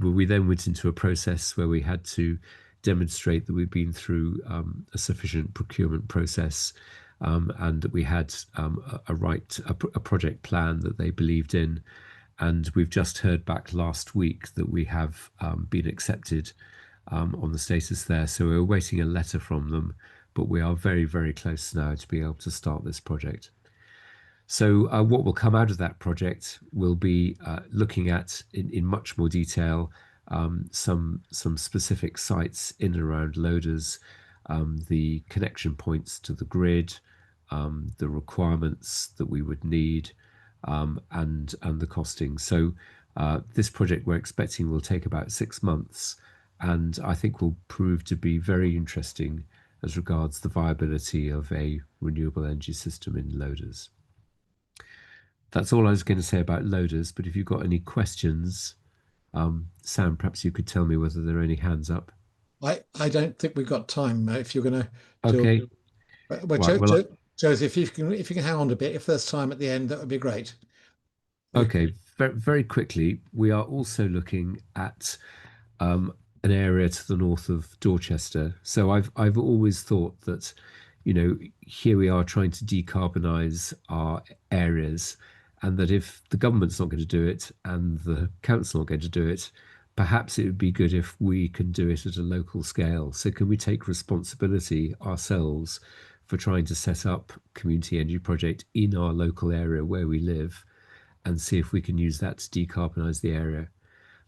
we then went into a process where we had to demonstrate that we've been through a sufficient procurement process, and that we had a project plan that they believed in. And we've just heard back last week that we have been accepted on the status there. So we're awaiting a letter from them, but we are very, very close now to be able to start this project. So what will come out of that project will be looking at, in much more detail, some specific sites in and around Loders, the connection points to the grid, the requirements that we would need, and the costing. So this project we're expecting will take about 6 months, and I think will prove to be very interesting as regards the viability of a renewable energy system in Loders. That's all I was going to say about Loders, but if you've got any questions, Sam, perhaps you could tell me whether there are any hands up. I don't think we've got time if you're going to do okay. Well, Joseph, if you can hang on a bit, if there's time at the end, that would be great. Okay, very, very quickly, we are also looking at an area to the north of Dorchester. So I've always thought that, you know, here we are trying to decarbonise our areas, and that if the government's not going to do it and the council not going to do it, perhaps it would be good if we can do it at a local scale. So can we take responsibility ourselves for trying to set up community energy project in our local area where we live, and see if we can use that to decarbonise the area?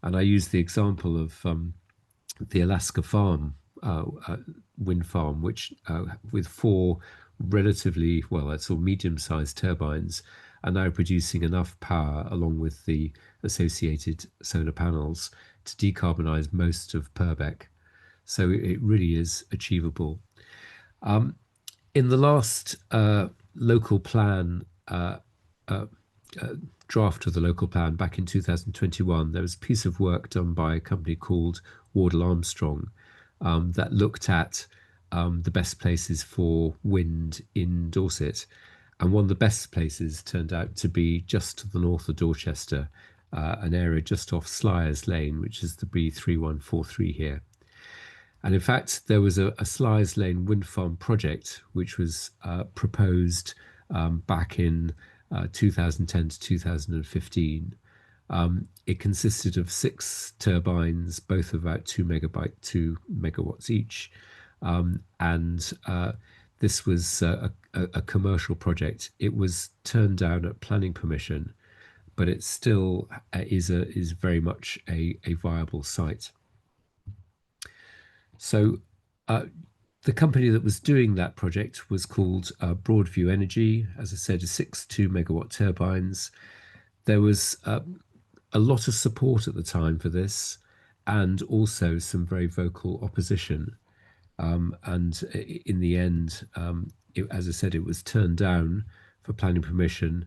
And I use the example of the Alaska farm, wind farm, which with 4 relatively, well, that's all medium-sized turbines, are now producing enough power along with the associated solar panels to decarbonise most of Purbeck. So it really is achievable. In the last local plan, draft of the local plan back in 2021, there was a piece of work done by a company called Wardle Armstrong that looked at the best places for wind in Dorset. And one of the best places turned out to be just to the north of Dorchester, an area just off Slyers Lane, which is the B3143 here. And in fact, there was a Slyers Lane wind farm project, which was proposed back in 2010 to 2015. It consisted of 6 turbines, both about 2 megawatts each. And this was a commercial project. It was turned down at planning permission, but it still is very much a viable site. So the company that was doing that project was called Broadview Energy. As I said, 6 2-megawatt turbines. There was a lot of support at the time for this, and also some very vocal opposition. And in the end, as I said, it was turned down for planning permission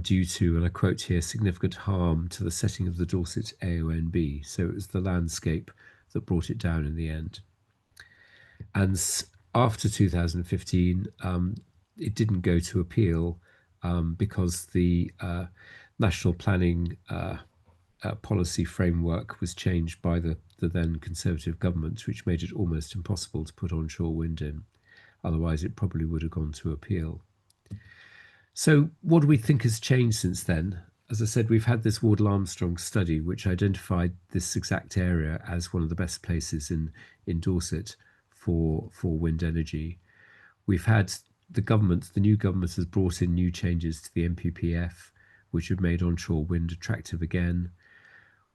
due to, and I quote here, significant harm to the setting of the Dorset AONB. So it was the landscape that brought it down in the end. And after 2015, it didn't go to appeal because the National Planning policy framework was changed by the then Conservative government, which made it almost impossible to put onshore wind in. Otherwise, it probably would have gone to appeal. So what do we think has changed since then? As I said, we've had this Wardle Armstrong study, which identified this exact area as one of the best places in Dorset for wind energy. We've had the new government has brought in new changes to the NPPF, which have made onshore wind attractive again.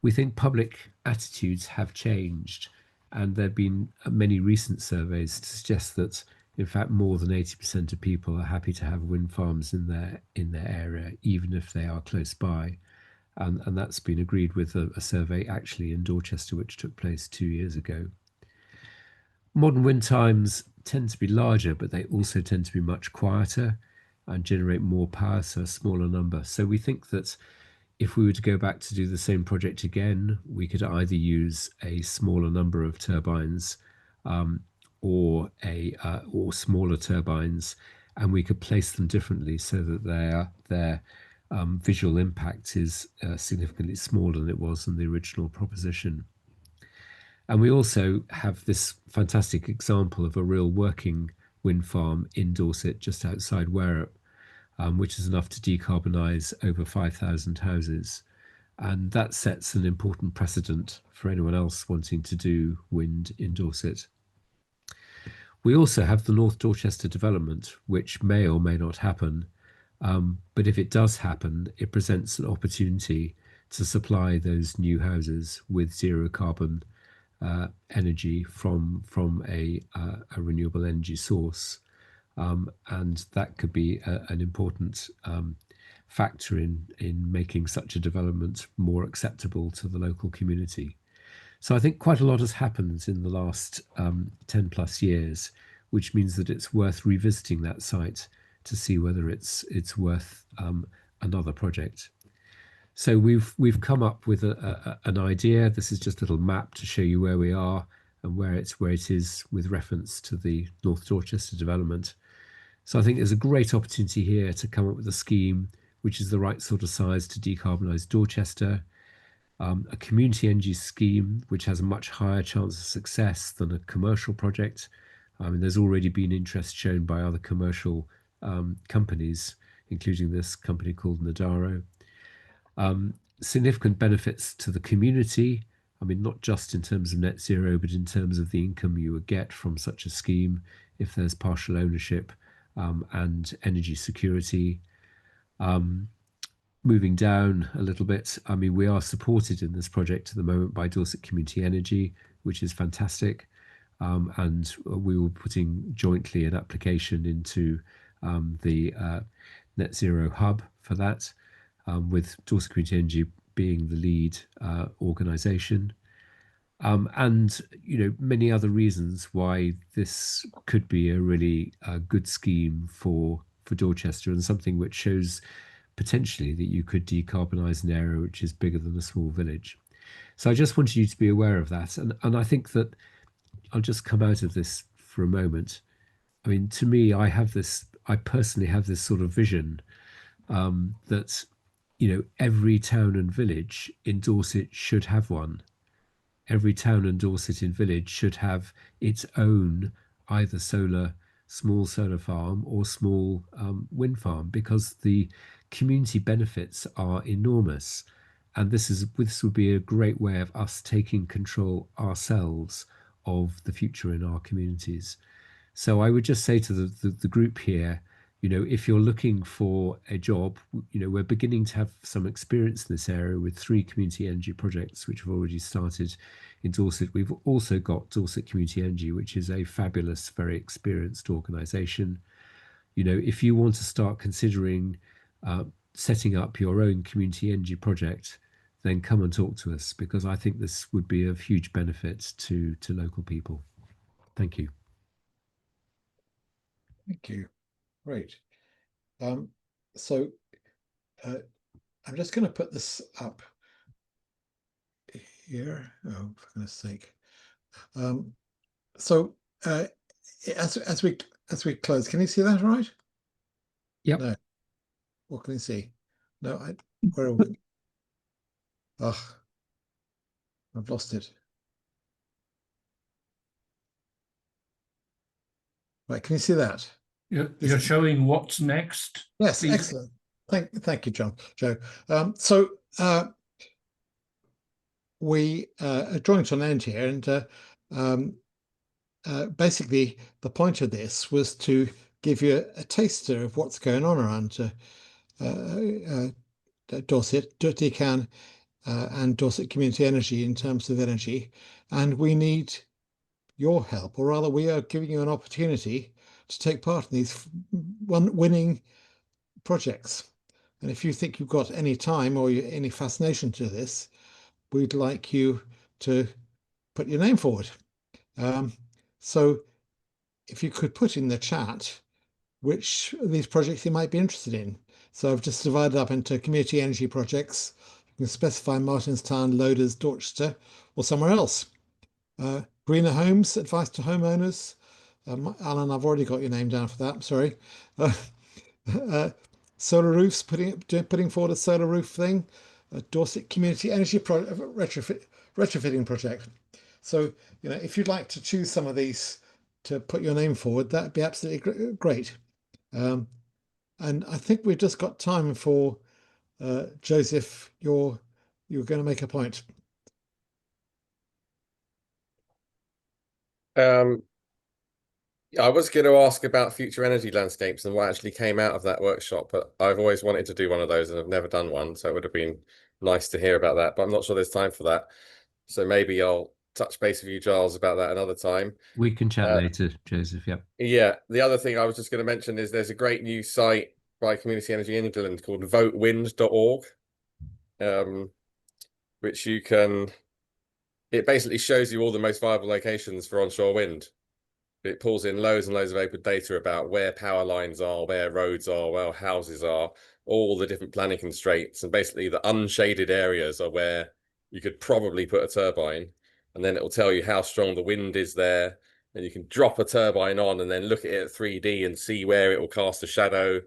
We think public attitudes have changed, and there have been many recent surveys to suggest that, in fact, more than 80% of people are happy to have wind farms in their area, even if they are close by. And that's been agreed with a survey actually in Dorchester, which took place 2 years ago. Modern wind times tend to be larger, but they also tend to be much quieter and generate more power, so a smaller number. So we think that if we were to go back to do the same project again, we could either use a smaller number of turbines or smaller turbines, and we could place them differently so that their visual impact is significantly smaller than it was in the original proposition. And we also have this fantastic example of a real working wind farm in Dorset, just outside Wareham, which is enough to decarbonise over 5,000 houses. And that sets an important precedent for anyone else wanting to do wind in Dorset. We also have the North Dorchester Development, which may or may not happen. But if it does happen, it presents an opportunity to supply those new houses with zero carbon energy from a renewable energy source. And that could be an important factor in making such a development more acceptable to the local community. So I think quite a lot has happened in the last 10 plus years, which means that it's worth revisiting that site to see whether it's worth another project. So we've come up with an idea. This is just a little map to show you where we are and where it is with reference to the North Dorchester development. So I think there's a great opportunity here to come up with a scheme which is the right sort of size to decarbonise Dorchester, a community energy scheme which has a much higher chance of success than a commercial project. I mean, there's already been interest shown by other commercial companies, including this company called Nadaro. Significant benefits to the community. I mean, not just in terms of net zero, but in terms of the income you would get from such a scheme if there's partial ownership and energy security. Moving down a little bit, I mean, we are supported in this project at the moment by Dorset Community Energy, which is fantastic. And we were putting jointly an application into the Net Zero Hub for that, with Dorset Community Energy being the lead organisation. And, you know, many other reasons why this could be a really good scheme for Dorchester, and something which shows potentially that you could decarbonise an area which is bigger than a small village. So I just wanted you to be aware of that. And I think that I'll just come out of this for a moment. I mean, to me, I personally have this sort of vision that, you know, every town and village in Dorset should have one. Every town and Dorset in village should have its own either small solar farm or small wind farm, because the community benefits are enormous. And this would be a great way of us taking control ourselves of the future in our communities. So I would just say to the group here, you know, if you're looking for a job, you know, we're beginning to have some experience in this area with 3 community energy projects which have already started in Dorset. We've also got Dorset Community Energy, which is a fabulous, very experienced organisation. You know, if you want to start considering setting up your own community energy project, then come and talk to us, because I think this would be of huge benefit to local people. Thank you. Thank you. Great. So I'm just going to put this up here. Oh, for goodness sake. So as we close, can you see that all right? Yep. No. What can you see? No, where are we? Oh, I've lost it. Right, can you see that? You're showing what's next. Yes, please? excellent. Thank you, Joe. So we are drawing to an end here, and basically the point of this was to give you a taster of what's going on around Dorset, DCAN, and Dorset Community Energy in terms of energy, and we need your help, or rather we are giving you an opportunity to take part in these winning projects. And if you think you've got any time or any fascination to this, we'd like you to put your name forward. So if you could put in the chat which of these projects you might be interested in. So I've just divided up into community energy projects. You can specify Martinstown, Loders, Dorchester, or somewhere else. Greener homes, advice to homeowners. Alan, I've already got your name down for that. Sorry. Solar roofs, putting forward a solar roof thing. Dorset Community Energy retrofitting project. So, if you'd like to choose some of these to put your name forward, that'd be absolutely great. And I think we've just got time for Joseph. You're going to make a point. I was going to ask about future energy landscapes and what actually came out of that workshop, but I've always wanted to do one of those and I've never done one, so it would have been nice to hear about that, but I'm not sure there's time for that. So maybe I'll touch base with you, Giles, about that another time. We can chat later, Joseph. Yeah. Yeah. The other thing I was just going to mention is there's a great new site by Community Energy England called votewind.org, which it basically shows you all the most viable locations for onshore wind. It pulls in loads and loads of open data about where power lines are, where roads are, where houses are, all the different planning constraints, and basically the unshaded areas are where you could probably put a turbine, and then it will tell you how strong the wind is there, and you can drop a turbine on and then look at it at 3D and see where it will cast a shadow,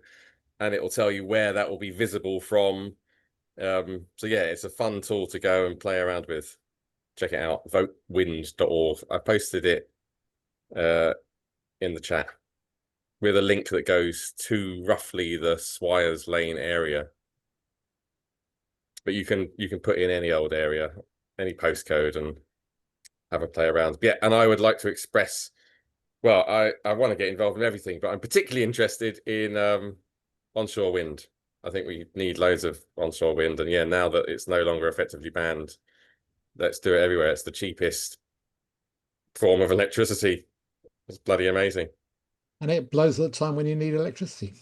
and it will tell you where that will be visible from. So yeah, it's a fun tool to go and play around with. Check it out, votewind.org. I posted it in the chat with a link that goes to roughly the Slyers Lane area. But you can put in any old area, any postcode, and have a play around. Yeah, and I would like to express, well, I want to get involved in everything, but I'm particularly interested in onshore wind. I think we need loads of onshore wind, and yeah, now that it's no longer effectively banned, let's do it everywhere. It's the cheapest form of electricity. It's bloody amazing. And it blows at the time when you need electricity.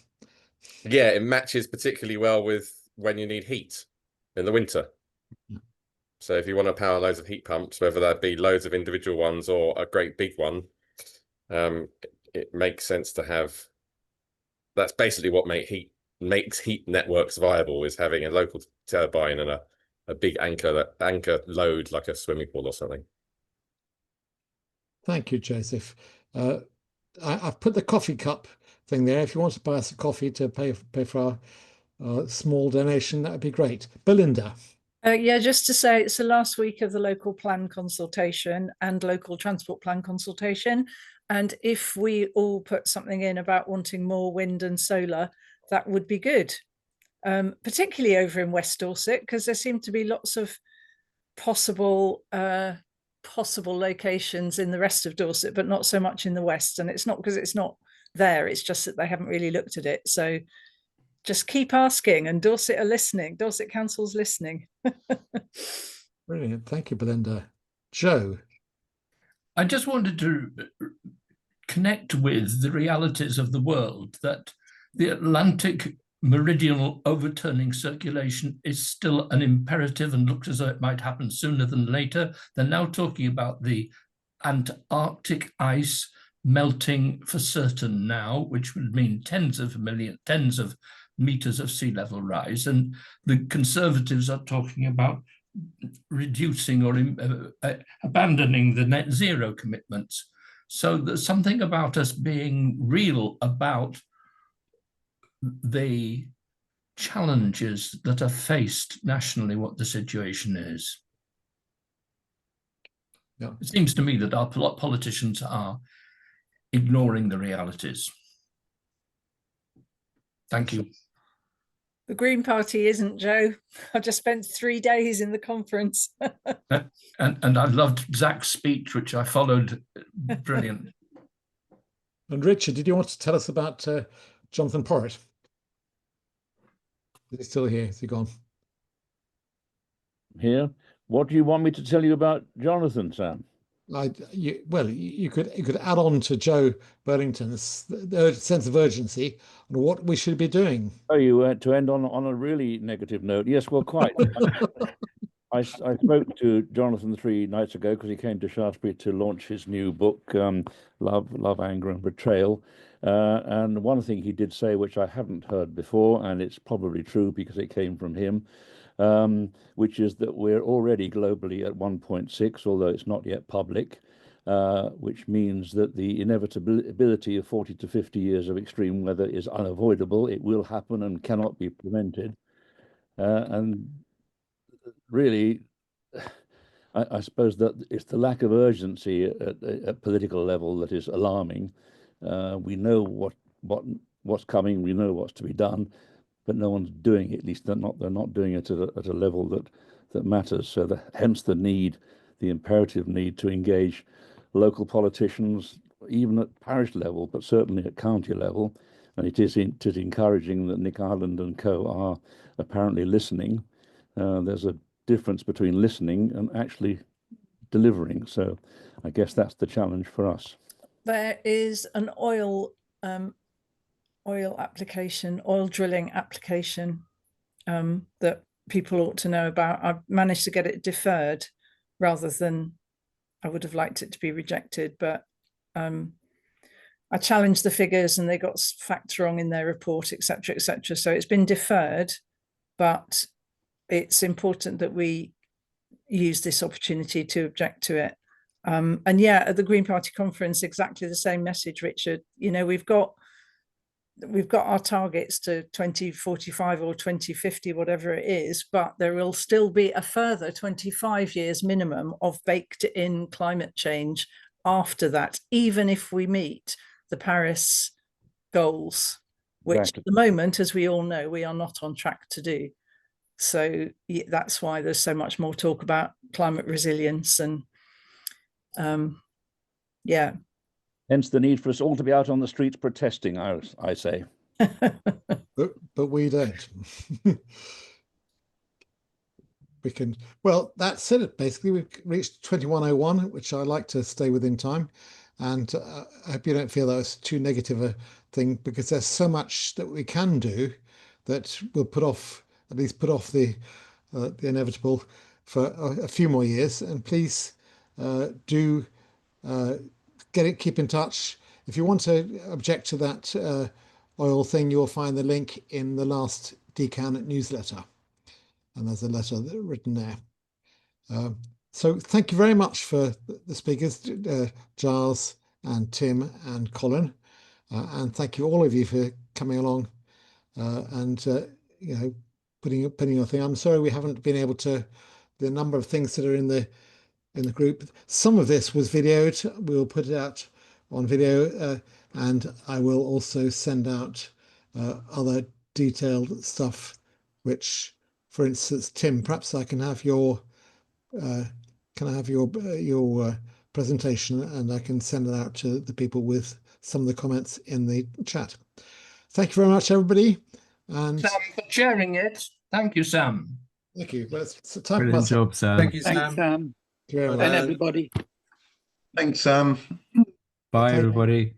Yeah, it matches particularly well with when you need heat in the winter. Yeah. So if you want to power loads of heat pumps, whether that be loads of individual ones or a great big one, it makes sense to have. That's basically what makes heat networks viable, is having a local turbine and a big anchor load like a swimming pool or something. Thank you, Joseph. I've put the coffee cup thing there. If you want to buy us a coffee to pay for our small donation, that would be great. Belinda. Yeah, just to say, it's the last week of the local plan consultation and local transport plan consultation. And if we all put something in about wanting more wind and solar, that would be good, particularly over in West Dorset, because there seem to be lots of possible locations in the rest of Dorset, but not so much in the West. And it's not because it's not there, it's just that they haven't really looked at it. So just keep asking, and Dorset are listening. Dorset Council's listening. Brilliant. Thank you, Belinda. Joe. I just wanted to connect with the realities of the world, that the Atlantic meridional overturning circulation is still an imperative and looks as though it might happen sooner than later. They're now talking about the Antarctic ice melting for certain now, which would mean tens of meters of sea level rise. And the Conservatives are talking about reducing or abandoning the net zero commitments. So there's something about us being real about the challenges that are faced nationally, what the situation is. Yeah. It seems to me that our politicians are ignoring the realities. Thank you. The Green Party isn't, Joe. I just spent 3 days in the conference. And I loved Zach's speech, which I followed. Brilliant. And Richard, did you want to tell us about Jonathan Porritt? Is he still here? Is he gone? Here. What do you want me to tell you about Jonathan, Sam? You could add on to Joe Burlington's the sense of urgency on what we should be doing. Oh, you want to end on a really negative note? Yes, well, quite. I spoke to Jonathan 3 nights ago because he came to Shaftesbury to launch his new book, Love, Anger and Betrayal. And one thing he did say, which I haven't heard before, and it's probably true because it came from him, which is that we're already globally at 1.6, although it's not yet public, which means that the inevitability of 40 to 50 years of extreme weather is unavoidable. It will happen and cannot be prevented. And really, I suppose that it's the lack of urgency at political level that is alarming. We know what's coming, we know what's to be done, but no one's doing it. At least they're not doing it at a level that matters. So hence the imperative need to engage local politicians, even at parish level, but certainly at county level. And it is encouraging that Nick Ireland and co are apparently listening. There's a difference between listening and actually delivering. So I guess that's the challenge for us. There is an oil drilling application that people ought to know about. I've managed to get it deferred rather than I would have liked it to be rejected, but I challenged the figures and they got facts wrong in their report, etc., etc. So it's been deferred, but it's important that we use this opportunity to object to it. And yeah, at the Green Party conference, exactly the same message, Richard. You know, we've got our targets to 2045 or 2050, whatever it is, but there will still be a further 25 years minimum of baked in climate change after that, even if we meet the Paris goals, which Exactly. at the moment, as we all know, we are not on track to do. So that's why there's so much more talk about climate resilience and yeah. Hence the need for us all to be out on the streets protesting, I say. But we don't. We can, well, that's it. Basically, we've reached 2101, which I like to stay within time. And I hope you don't feel that was too negative a thing, because there's so much that we can do that will put off the inevitable for a few more years. And please do keep in touch. If you want to object to that oil thing, you'll find the link in the last Decan newsletter. And there's a letter written there. So thank you very much for the speakers, Giles and Tim and Colin. And thank you all of you for coming along and putting your thing. I'm sorry we haven't been able to, the number of things that are in the group. Some of this was videoed. We'll put it out on video, and I will also send out other detailed stuff, which, for instance, Tim, perhaps I can have your presentation, and I can send it out to the people with some of the comments in the chat. Thank you very much, everybody. And Sam, for sharing it. Thank you, Sam. Thank you. Well, it's time Brilliant for job, Sam. Thank you, Thanks, Sam. Sam. Thank you very And much. everybody. Thanks, Sam. Bye, Okay. everybody.